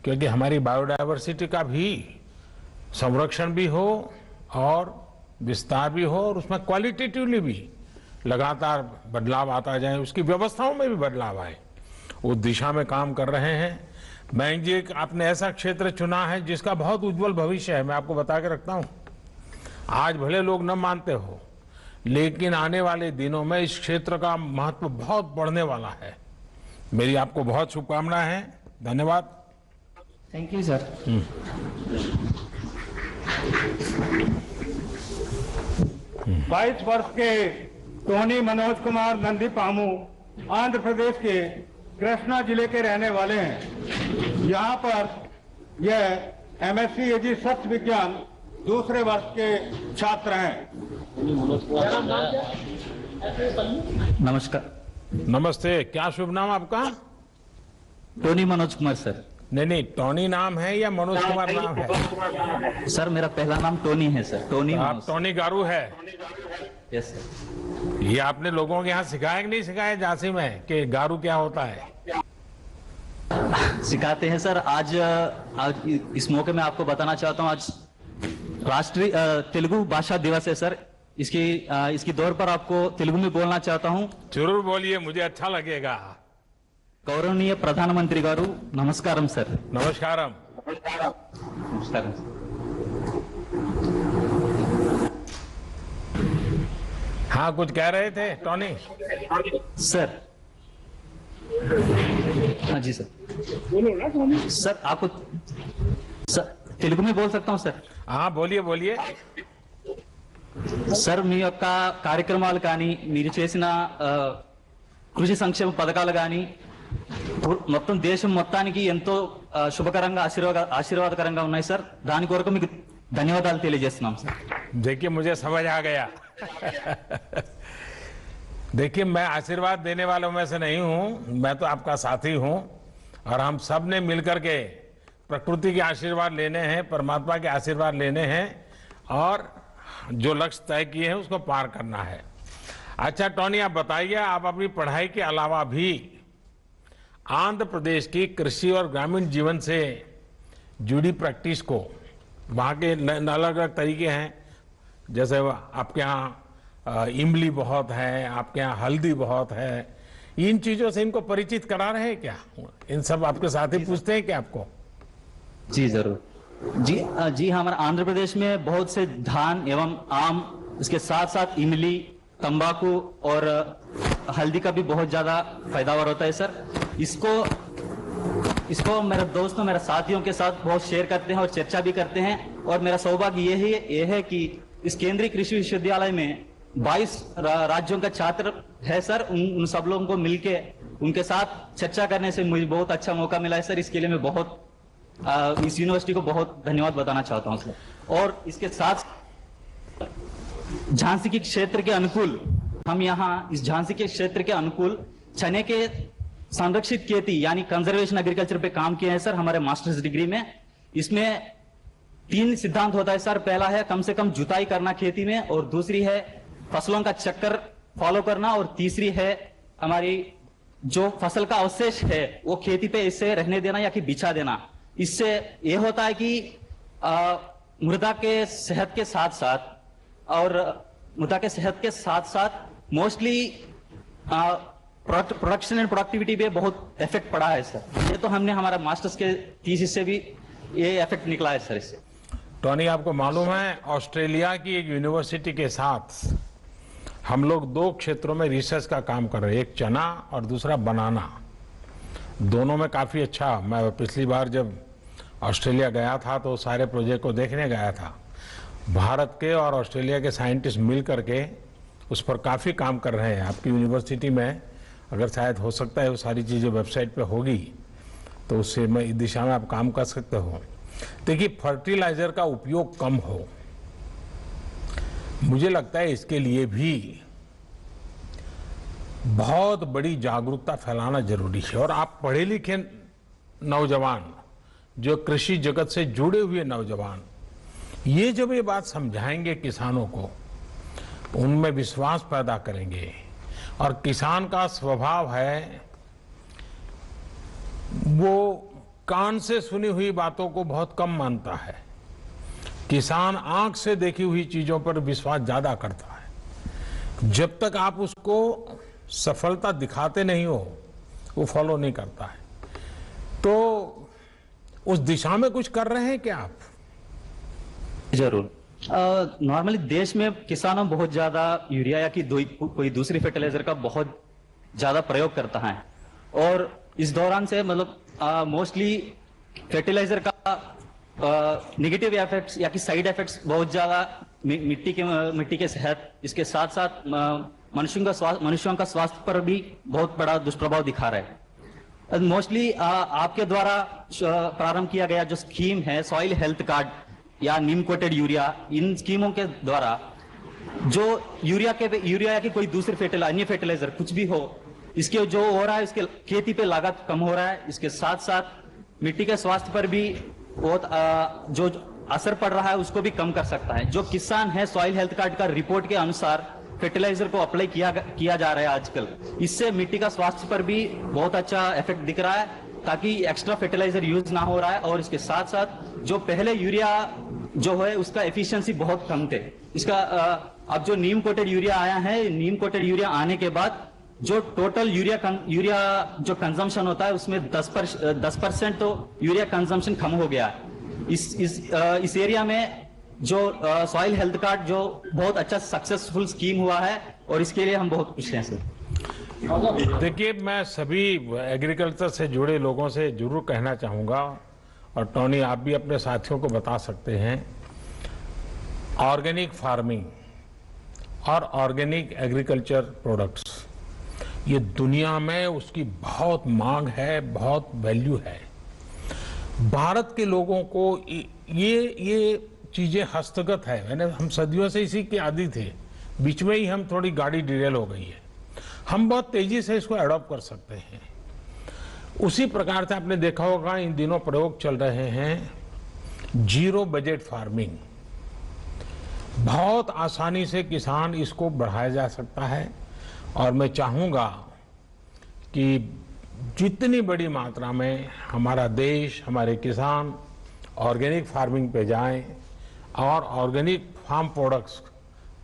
क्योंकि हमारी बायोडायवर्सिटी का भी संरक्षण भी हो और विस्तार भी हो और उसमें क्वालिटेटिवली भी लगातार बदलाव आता जाए, उसकी व्यवस्थाओं में भी बदलाव आए, उस दिशा में काम कर रहे हैं। मयंक जी, आपने ऐसा क्षेत्र चुना है जिसका बहुत उज्जवल भविष्य है। मैं आपको बता के रखता हूं, आज भले लोग न मानते हो लेकिन आने वाले दिनों में इस क्षेत्र का महत्व बहुत बढ़ने वाला है। मेरी आपको बहुत शुभकामनाएं हैं। धन्यवाद। Thank you sir. 22 वर्ष के टोनी मनोज कुमार नंदी पामू आंध्र प्रदेश के कृष्णा जिले के रहने वाले हैं। यहाँ पर यह एमएससी एजी सत्य विज्ञान दूसरे वर्ष के छात्र हैं। नमस्कार। नमस्ते, क्या शुभ नाम आपका? Tony Manoj Kumar sir. नहीं, टोनी नाम है या मनोज कुमार नाम है? सर मेरा पहला नाम टोनी है सर, टोनी। आप टोनी गारू है? Yes sir. ये आपने लोगों के यहाँ सिखाया कि नहीं सिखाया झांसी में कि गारू क्या होता है? सिखाते हैं सर। आज इस मौके में आपको बताना चाहता हूँ, आज राष्ट्रीय तेलुगु भाषा दिवस है सर। इसकी दौर पर आपको तेलुगु में बोलना चाहता हूँ। जरूर बोलिए, मुझे अच्छा लगेगा। गौरवनीय प्रधानमंत्री गारू नमस्कारम सर। नमस्कारम। नमस्कारम हाँ, कुछ कह रहे थे टोनी? सर। हाँ जी सर। सर आपको सर तेलुगु में बोल सकता हूँ सर? हाँ बोलिए बोलिए। సార్ మీ యొక్క కార్యక్రమాలు కానీ మీరు చేసిన కృషి సంక్షేమ పథకాలు కానీ మొత్తం దేశం మొత్తానికి ఎంతో శుభకరంగా ఆశీర్వాదకరంగా ఉన్నాయి సార్। దాని కొరకు మీకు ధన్యవాదాలు తెలియజేస్తున్నాం సార్। देखिए मुझे समझ आ गया। देखिए मैं आशीर्वाद देने वालों में से नहीं हूं, मैं तो आपका साथी हूं और हम सब ने मिलकर के प्रकृति के आशीर्वाद लेने हैं, परमात्मा के आशीर्वाद लेने हैं और जो लक्ष्य तय किए हैं उसको पार करना है। अच्छा टोनी, आप बताइए, आप अपनी पढ़ाई के अलावा भी आंध्र प्रदेश की कृषि और ग्रामीण जीवन से जुड़ी प्रैक्टिस को, वहाँ के अलग अलग तरीके हैं, जैसे आपके यहाँ इमली बहुत है, आपके यहाँ हल्दी बहुत है, इन चीजों से इनको परिचित करा रहे हैं क्या? इन सब आपके साथी पूछते हैं क्या आपको? जी जरूर। जी हमारे आंध्र प्रदेश में बहुत से धान एवं आम, इसके साथ साथ इमली, तंबाकू और हल्दी का भी बहुत ज्यादा पैदावार होता है सर। इसको मेरे दोस्तों, मेरे साथियों के साथ बहुत शेयर करते हैं और चर्चा भी करते हैं। और मेरा सौभाग्य ये है कि इस केंद्रीय कृषि विश्वविद्यालय में 22 राज्यों का छात्र है सर। उन सब लोगों को मिलके उनके साथ चर्चा करने से मुझे बहुत अच्छा मौका मिला है सर। इसके लिए मैं बहुत इस यूनिवर्सिटी को बहुत धन्यवाद बताना चाहता हूं सर। और इसके साथ झांसी के क्षेत्र के अनुकूल, हम यहाँ इस झांसी के क्षेत्र के अनुकूल चने के संरक्षित खेती यानी कंजर्वेशन एग्रीकल्चर पे काम किए हैं सर हमारे मास्टर्स डिग्री में। इसमें 3 सिद्धांत होता है सर। पहला है कम से कम जुताई करना खेती में, और दूसरी है फसलों का चक्कर फॉलो करना, और तीसरी है हमारी जो फसल का अवशेष है वो खेती पे इससे रहने देना या कि बिछा देना। इससे यह होता है कि मृदा के सेहत के साथ साथ मोस्टली प्रोडक्शन एंड प्रोडक्टिविटी पे बहुत इफेक्ट पड़ा है सर। ये तो हमने हमारा मास्टर्स के थीसिस से भी ये इफेक्ट निकला है सर इससे। टोनी, आपको मालूम है ऑस्ट्रेलिया की एक यूनिवर्सिटी के साथ हम लोग 2 क्षेत्रों में रिसर्च का काम कर रहे हैं, एक चना और दूसरा बनाना। दोनों में काफ़ी अच्छा, मैं पिछली बार जब ऑस्ट्रेलिया गया था तो सारे प्रोजेक्ट को देखने गया था। भारत के और ऑस्ट्रेलिया के साइंटिस्ट मिल करके उस पर काफ़ी काम कर रहे हैं। आपकी यूनिवर्सिटी में अगर शायद हो सकता है वो सारी चीज़ें वेबसाइट पे होगी तो उससे मैं इस दिशा में आप काम कर सकते हो। देखिए, फर्टिलाइजर का उपयोग कम हो, मुझे लगता है इसके लिए भी बहुत बड़ी जागरूकता फैलाना जरूरी है। और आप पढ़े लिखे नौजवान, जो कृषि जगत से जुड़े हुए नौजवान, ये जब ये बात समझाएंगे किसानों को, उनमें विश्वास पैदा करेंगे। और किसान का स्वभाव है वो कान से सुनी हुई बातों को बहुत कम मानता है। किसान आंख से देखी हुई चीजों पर विश्वास ज्यादा करता है। जब तक आप उसको सफलता दिखाते नहीं हो वो फॉलो नहीं करता है। तो उस दिशा में कुछ कर रहे हैं क्या आप? जरूर। नॉर्मली देश में किसानों बहुत ज्यादा यूरिया या कि कोई दूसरी फर्टिलाइजर का बहुत ज्यादा प्रयोग करता है। और इस दौरान से मतलब मोस्टली फर्टिलाइजर का नेगेटिव इफेक्ट्स या कि साइड इफेक्ट्स बहुत ज्यादा मिट्टी के सेहत, इसके साथ साथ मनुष्यों का स्वास्थ्य पर भी बहुत बड़ा दुष्प्रभाव दिखा रहा है। मोस्टली आपके द्वारा प्रारंभ किया गया जो स्कीम है सॉइल हेल्थ कार्ड या नीम कोटेड यूरिया, इन स्कीमों के द्वारा जो यूरिया या कि कोई दूसरे अन्य फर्टिलाइजर कुछ भी हो, इसके जो हो रहा है इसके खेती पे लागत कम हो रहा है। इसके साथ साथ मिट्टी के स्वास्थ्य पर भी बहुत जो असर पड़ रहा है उसको भी कम कर सकता है। जो किसान है सॉइल हेल्थ कार्ड का रिपोर्ट के अनुसार फर्टिलाइजर को अप्लाई किया जा रहा है आजकल, इससे मिट्टी का स्वास्थ्य पर भी बहुत अच्छा इफेक्ट दिख रहा है, ताकि एक्स्ट्रा फर्टिलाइजर यूज ना हो रहा है। और इसके साथ साथ जो पहले यूरिया जो है उसका एफिशिएंसी बहुत कम थे, इसका अब जो नीम कोटेड यूरिया आया है, नीम कोटेड यूरिया आने के बाद जो टोटल यूरिया जो कंजम्पशन होता है उसमें 10% तो यूरिया कंजम्पशन कम हो गया है। इस एरिया में जो सॉइल हेल्थ कार्ड जो बहुत अच्छा सक्सेसफुल स्कीम हुआ है और इसके लिए हम बहुत खुश हैं सर। देखिए, मैं सभी एग्रीकल्चर से जुड़े लोगों से जरूर कहना चाहूंगा, और टोनी आप भी अपने साथियों को बता सकते हैं, ऑर्गेनिक फार्मिंग और ऑर्गेनिक एग्रीकल्चर प्रोडक्ट्स, ये दुनिया में उसकी बहुत मांग है, बहुत वैल्यू है। भारत के लोगों को ये चीजें हस्तगत है। हम सदियों से इसी के आदी थे, बीच में ही हम थोड़ी गाड़ी डिरेल हो गई है, हम बहुत तेजी से इसको अडॉप्ट कर सकते हैं। उसी प्रकार से आपने देखा होगा इन दिनों प्रयोग चल रहे हैं जीरो बजट फार्मिंग, बहुत आसानी से किसान इसको बढ़ाया जा सकता है। और मैं चाहूंगा कि जितनी बड़ी मात्रा में हमारा देश, हमारे किसान ऑर्गेनिक फार्मिंग पे जाएं और ऑर्गेनिक फार्म प्रोडक्ट्स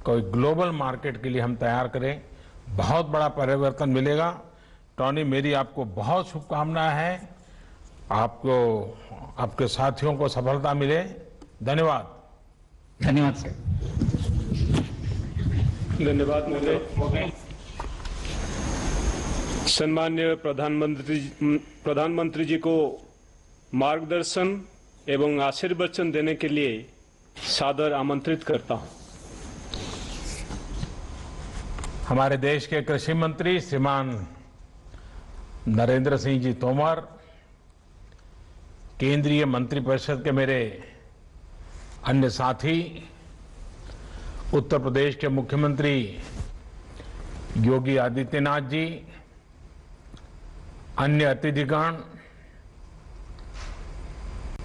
को ग्लोबल मार्केट के लिए हम तैयार करें, बहुत बड़ा परिवर्तन मिलेगा। टोनी, मेरी आपको बहुत शुभकामनाएं हैं, आपको आपके साथियों को सफलता मिले। धन्यवाद। धन्यवाद सर। धन्यवाद महोदय। सम्मान्य प्रधानमंत्री जी को मार्गदर्शन एवं आशीर्वचन देने के लिए सादर आमंत्रित करता हूं। हमारे देश के कृषि मंत्री श्रीमान नरेंद्र सिंह जी तोमर, केंद्रीय मंत्रिपरिषद के मेरे अन्य साथी, उत्तर प्रदेश के मुख्यमंत्री योगी आदित्यनाथ जी, अन्य अतिथिगण,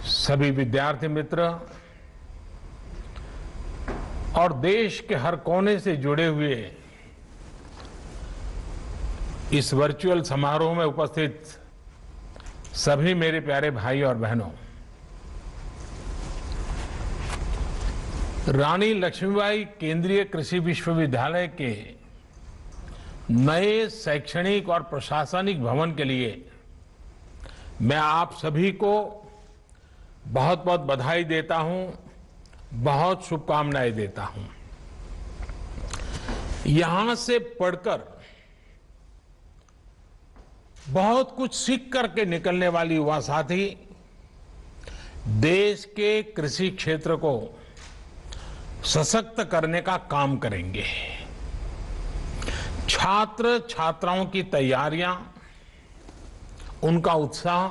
सभी विद्यार्थी मित्र और देश के हर कोने से जुड़े हुए इस वर्चुअल समारोह में उपस्थित सभी मेरे प्यारे भाई और बहनों, रानी लक्ष्मीबाई केंद्रीय कृषि विश्वविद्यालय के नए शैक्षणिक और प्रशासनिक भवन के लिए मैं आप सभी को बहुत बहुत बधाई देता हूं, बहुत शुभकामनाएं देता हूं। यहां से पढ़कर बहुत कुछ सीख करके निकलने वाली युवा साथी देश के कृषि क्षेत्र को सशक्त करने का काम करेंगे। छात्र छात्राओं की तैयारियां, उनका उत्साह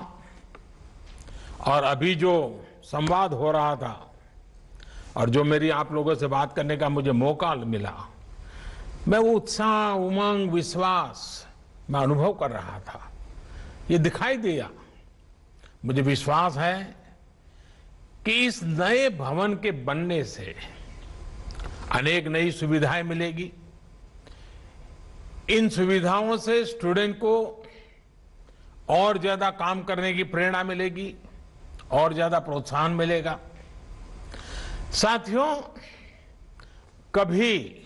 और अभी जो संवाद हो रहा था और जो मेरी आप लोगों से बात करने का मुझे मौका मिला, मैं वो उत्साह, उमंग, विश्वास मैं अनुभव कर रहा था, ये दिखाई दिया। मुझे विश्वास है कि इस नए भवन के बनने से अनेक नई सुविधाएं मिलेगी। इन सुविधाओं से स्टूडेंट को और ज्यादा काम करने की प्रेरणा मिलेगी और ज्यादा प्रोत्साहन मिलेगा। साथियों, कभी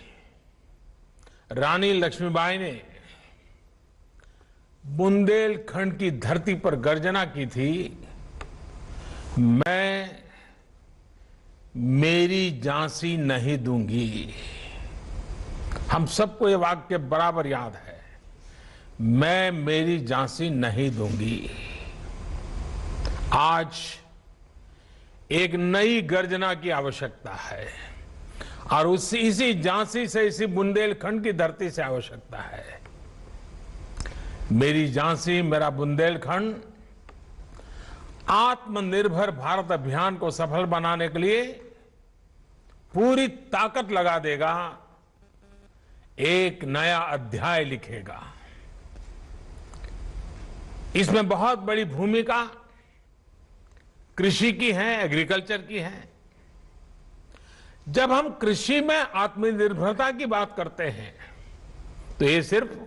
रानी लक्ष्मीबाई ने बुंदेलखंड की धरती पर गर्जना की थी, मैं मेरी झांसी नहीं दूंगी। हम सबको ये वाक्य बराबर याद है, मैं मेरी झांसी नहीं दूंगी। आज एक नई गर्जना की आवश्यकता है और इसी झांसी से, इसी बुंदेलखंड की धरती से आवश्यकता है। मेरी झांसी, मेरा बुंदेलखंड आत्मनिर्भर भारत अभियान को सफल बनाने के लिए पूरी ताकत लगा देगा, एक नया अध्याय लिखेगा। इसमें बहुत बड़ी भूमिका कृषि की हैं, एग्रीकल्चर की हैं। जब हम कृषि में आत्मनिर्भरता की बात करते हैं तो ये सिर्फ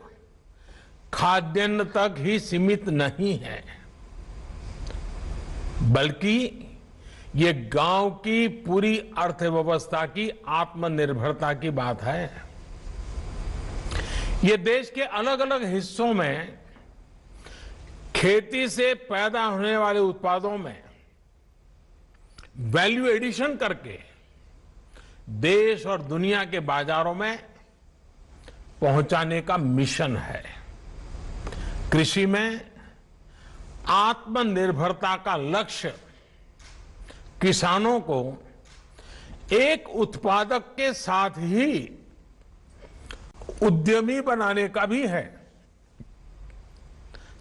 खाद्यान्न तक ही सीमित नहीं है, बल्कि ये गांव की पूरी अर्थव्यवस्था की आत्मनिर्भरता की बात है। ये देश के अलग अलग हिस्सों में खेती से पैदा होने वाले उत्पादों में वैल्यू एडिशन करके देश और दुनिया के बाजारों में पहुंचाने का मिशन है। कृषि में आत्मनिर्भरता का लक्ष्य किसानों को एक उत्पादक के साथ ही उद्यमी बनाने का भी है।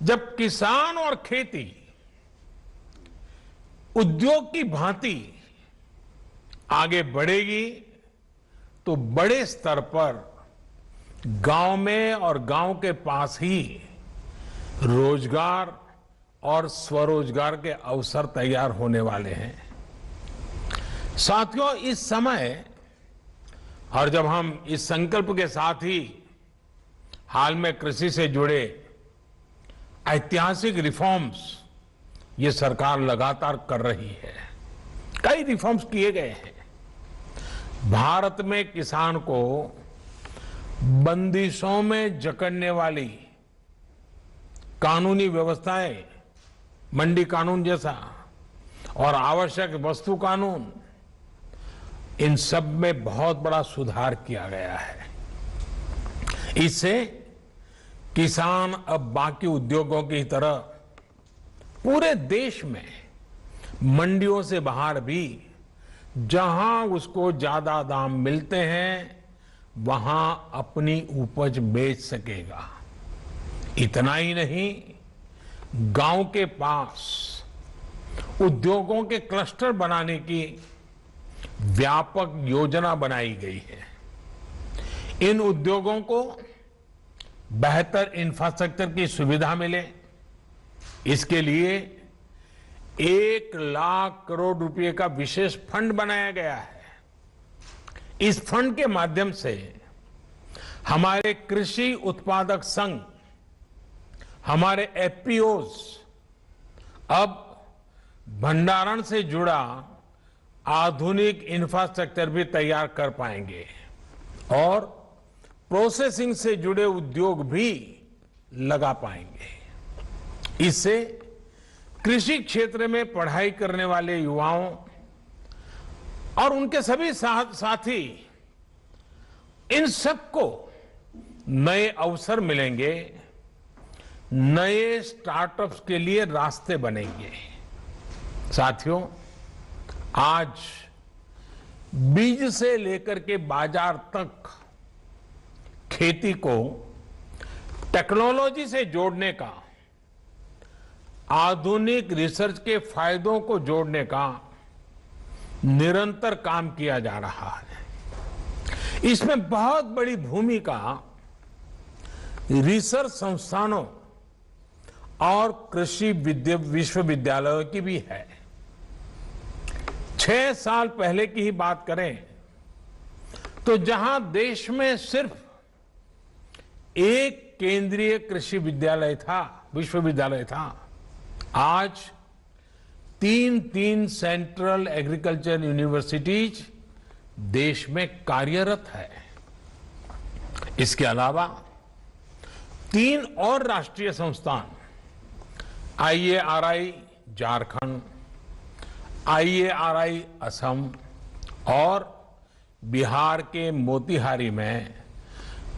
जब किसान और खेती उद्योग की भांति आगे बढ़ेगी तो बड़े स्तर पर गांव में और गांव के पास ही रोजगार और स्वरोजगार के अवसर तैयार होने वाले हैं। साथियों, इस समय और जब हम इस संकल्प के साथ ही हाल में कृषि से जुड़े ऐतिहासिक रिफॉर्म्स ये सरकार लगातार कर रही है, कई रिफॉर्म्स किए गए हैं। भारत में किसान को बंदिशों में जकड़ने वाली कानूनी व्यवस्थाएं, मंडी कानून जैसा और आवश्यक वस्तु कानून, इन सब में बहुत बड़ा सुधार किया गया है। इससे किसान अब बाकी उद्योगों की तरह पूरे देश में मंडियों से बाहर भी जहां उसको ज्यादा दाम मिलते हैं वहां अपनी उपज बेच सकेगा। इतना ही नहीं, गांव के पास उद्योगों के क्लस्टर बनाने की व्यापक योजना बनाई गई है। इन उद्योगों को बेहतर इंफ्रास्ट्रक्चर की सुविधा मिले, इसके लिए 1 लाख करोड़ रुपए का विशेष फंड बनाया गया है। इस फंड के माध्यम से हमारे कृषि उत्पादक संघ, हमारे एफपीओज अब भंडारण से जुड़ा आधुनिक इंफ्रास्ट्रक्चर भी तैयार कर पाएंगे और प्रोसेसिंग से जुड़े उद्योग भी लगा पाएंगे। इससे कृषि क्षेत्र में पढ़ाई करने वाले युवाओं और उनके सभी साथी, इन सबको नए अवसर मिलेंगे, नए स्टार्टअप्स के लिए रास्ते बनेंगे। साथियों, आज बीज से लेकर के बाजार तक खेती को टेक्नोलॉजी से जोड़ने का, आधुनिक रिसर्च के फायदों को जोड़ने का निरंतर काम किया जा रहा है। इसमें बहुत बड़ी भूमिका रिसर्च संस्थानों और कृषि विश्वविद्यालयों की भी है। 6 साल पहले की ही बात करें तो जहां देश में सिर्फ एक केंद्रीय कृषि विश्वविद्यालय था, आज 3 सेंट्रल एग्रीकल्चर यूनिवर्सिटीज देश में कार्यरत है। इसके अलावा 3 और राष्ट्रीय संस्थान, IARI झारखंड, IARI असम और बिहार के मोतिहारी में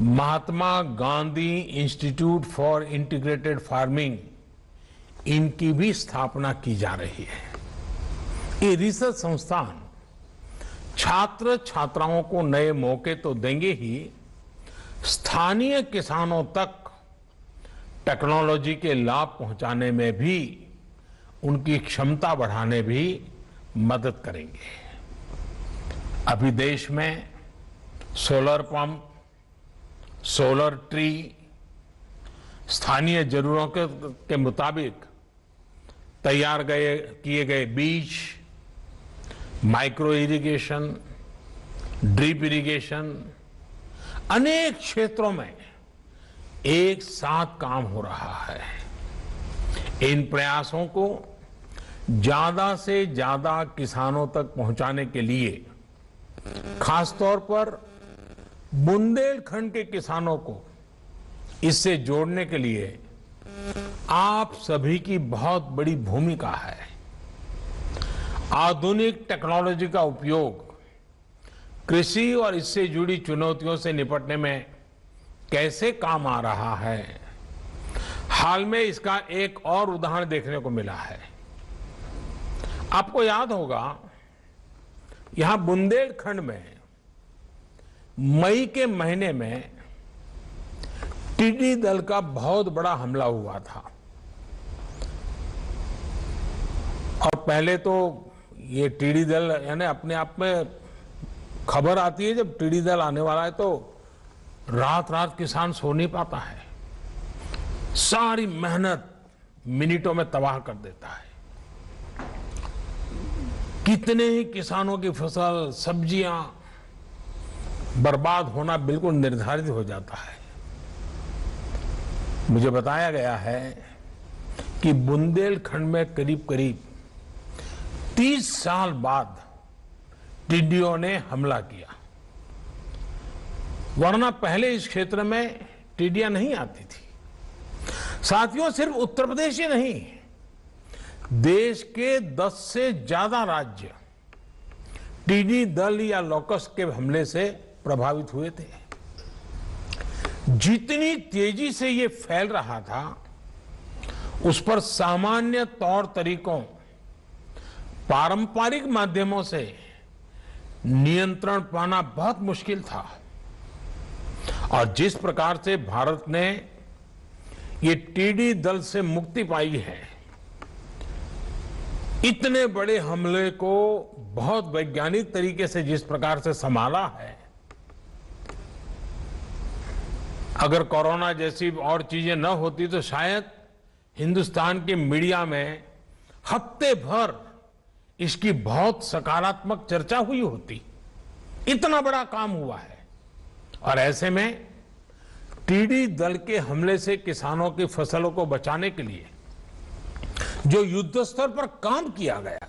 Mahatma Gandhi institute for integrated farming, इनकी भी स्थापना की जा रही है। ये रिसर्च संस्थान छात्र छात्राओं को नए मौके तो देंगे ही, स्थानीय किसानों तक टेक्नोलॉजी के लाभ पहुंचाने में भी, उनकी क्षमता बढ़ाने भी मदद करेंगे। अभी देश में सोलर पंप, सोलर ट्री स्थानीय जरूरतों के मुताबिक तैयार किए गए बीज, माइक्रो इरिगेशन, ड्रिप इरिगेशन, अनेक क्षेत्रों में एक साथ काम हो रहा है। इन प्रयासों को ज्यादा से ज्यादा किसानों तक पहुंचाने के लिए खासतौर पर बुंदेलखंड के किसानों को इससे जोड़ने के लिए आप सभी की बहुत बड़ी भूमिका है। आधुनिक टेक्नोलॉजी का उपयोग कृषि और इससे जुड़ी चुनौतियों से निपटने में कैसे काम आ रहा है, हाल में इसका एक और उदाहरण देखने को मिला है। आपको याद होगा, यहां बुंदेलखंड में मई के महीने में टिड्डी दल का बहुत बड़ा हमला हुआ था। और पहले तो ये टिड्डी दल यानी अपने आप में खबर आती है जब टिड्डी दल आने वाला है, तो रात रात किसान सो नहीं पाता है, सारी मेहनत मिनटों में तबाह कर देता है। कितने ही किसानों की फसल, सब्जियां बर्बाद होना बिल्कुल निर्धारित हो जाता है। मुझे बताया गया है कि बुंदेलखंड में करीब करीब 30 साल बाद टिड्डियों ने हमला किया, वरना पहले इस क्षेत्र में टिड्डियां नहीं आती थी। साथियों, सिर्फ उत्तर प्रदेश ही नहीं, देश के 10 से ज्यादा राज्य टिड्डी दल या लोकस्ट के हमले से प्रभावित हुए थे। जितनी तेजी से ये फैल रहा था, उस पर सामान्य तौर तरीकों, पारंपरिक माध्यमों से नियंत्रण पाना बहुत मुश्किल था। और जिस प्रकार से भारत ने ये टिड्डी दल से मुक्ति पाई है, इतने बड़े हमले को बहुत वैज्ञानिक तरीके से जिस प्रकार से संभाला है, अगर कोरोना जैसी और चीजें न होती तो शायद हिंदुस्तान के मीडिया में हफ्ते भर इसकी बहुत सकारात्मक चर्चा हुई होती। इतना बड़ा काम हुआ है। और ऐसे में टिड्डी दल के हमले से किसानों की फसलों को बचाने के लिए जो युद्ध स्तर पर काम किया गया,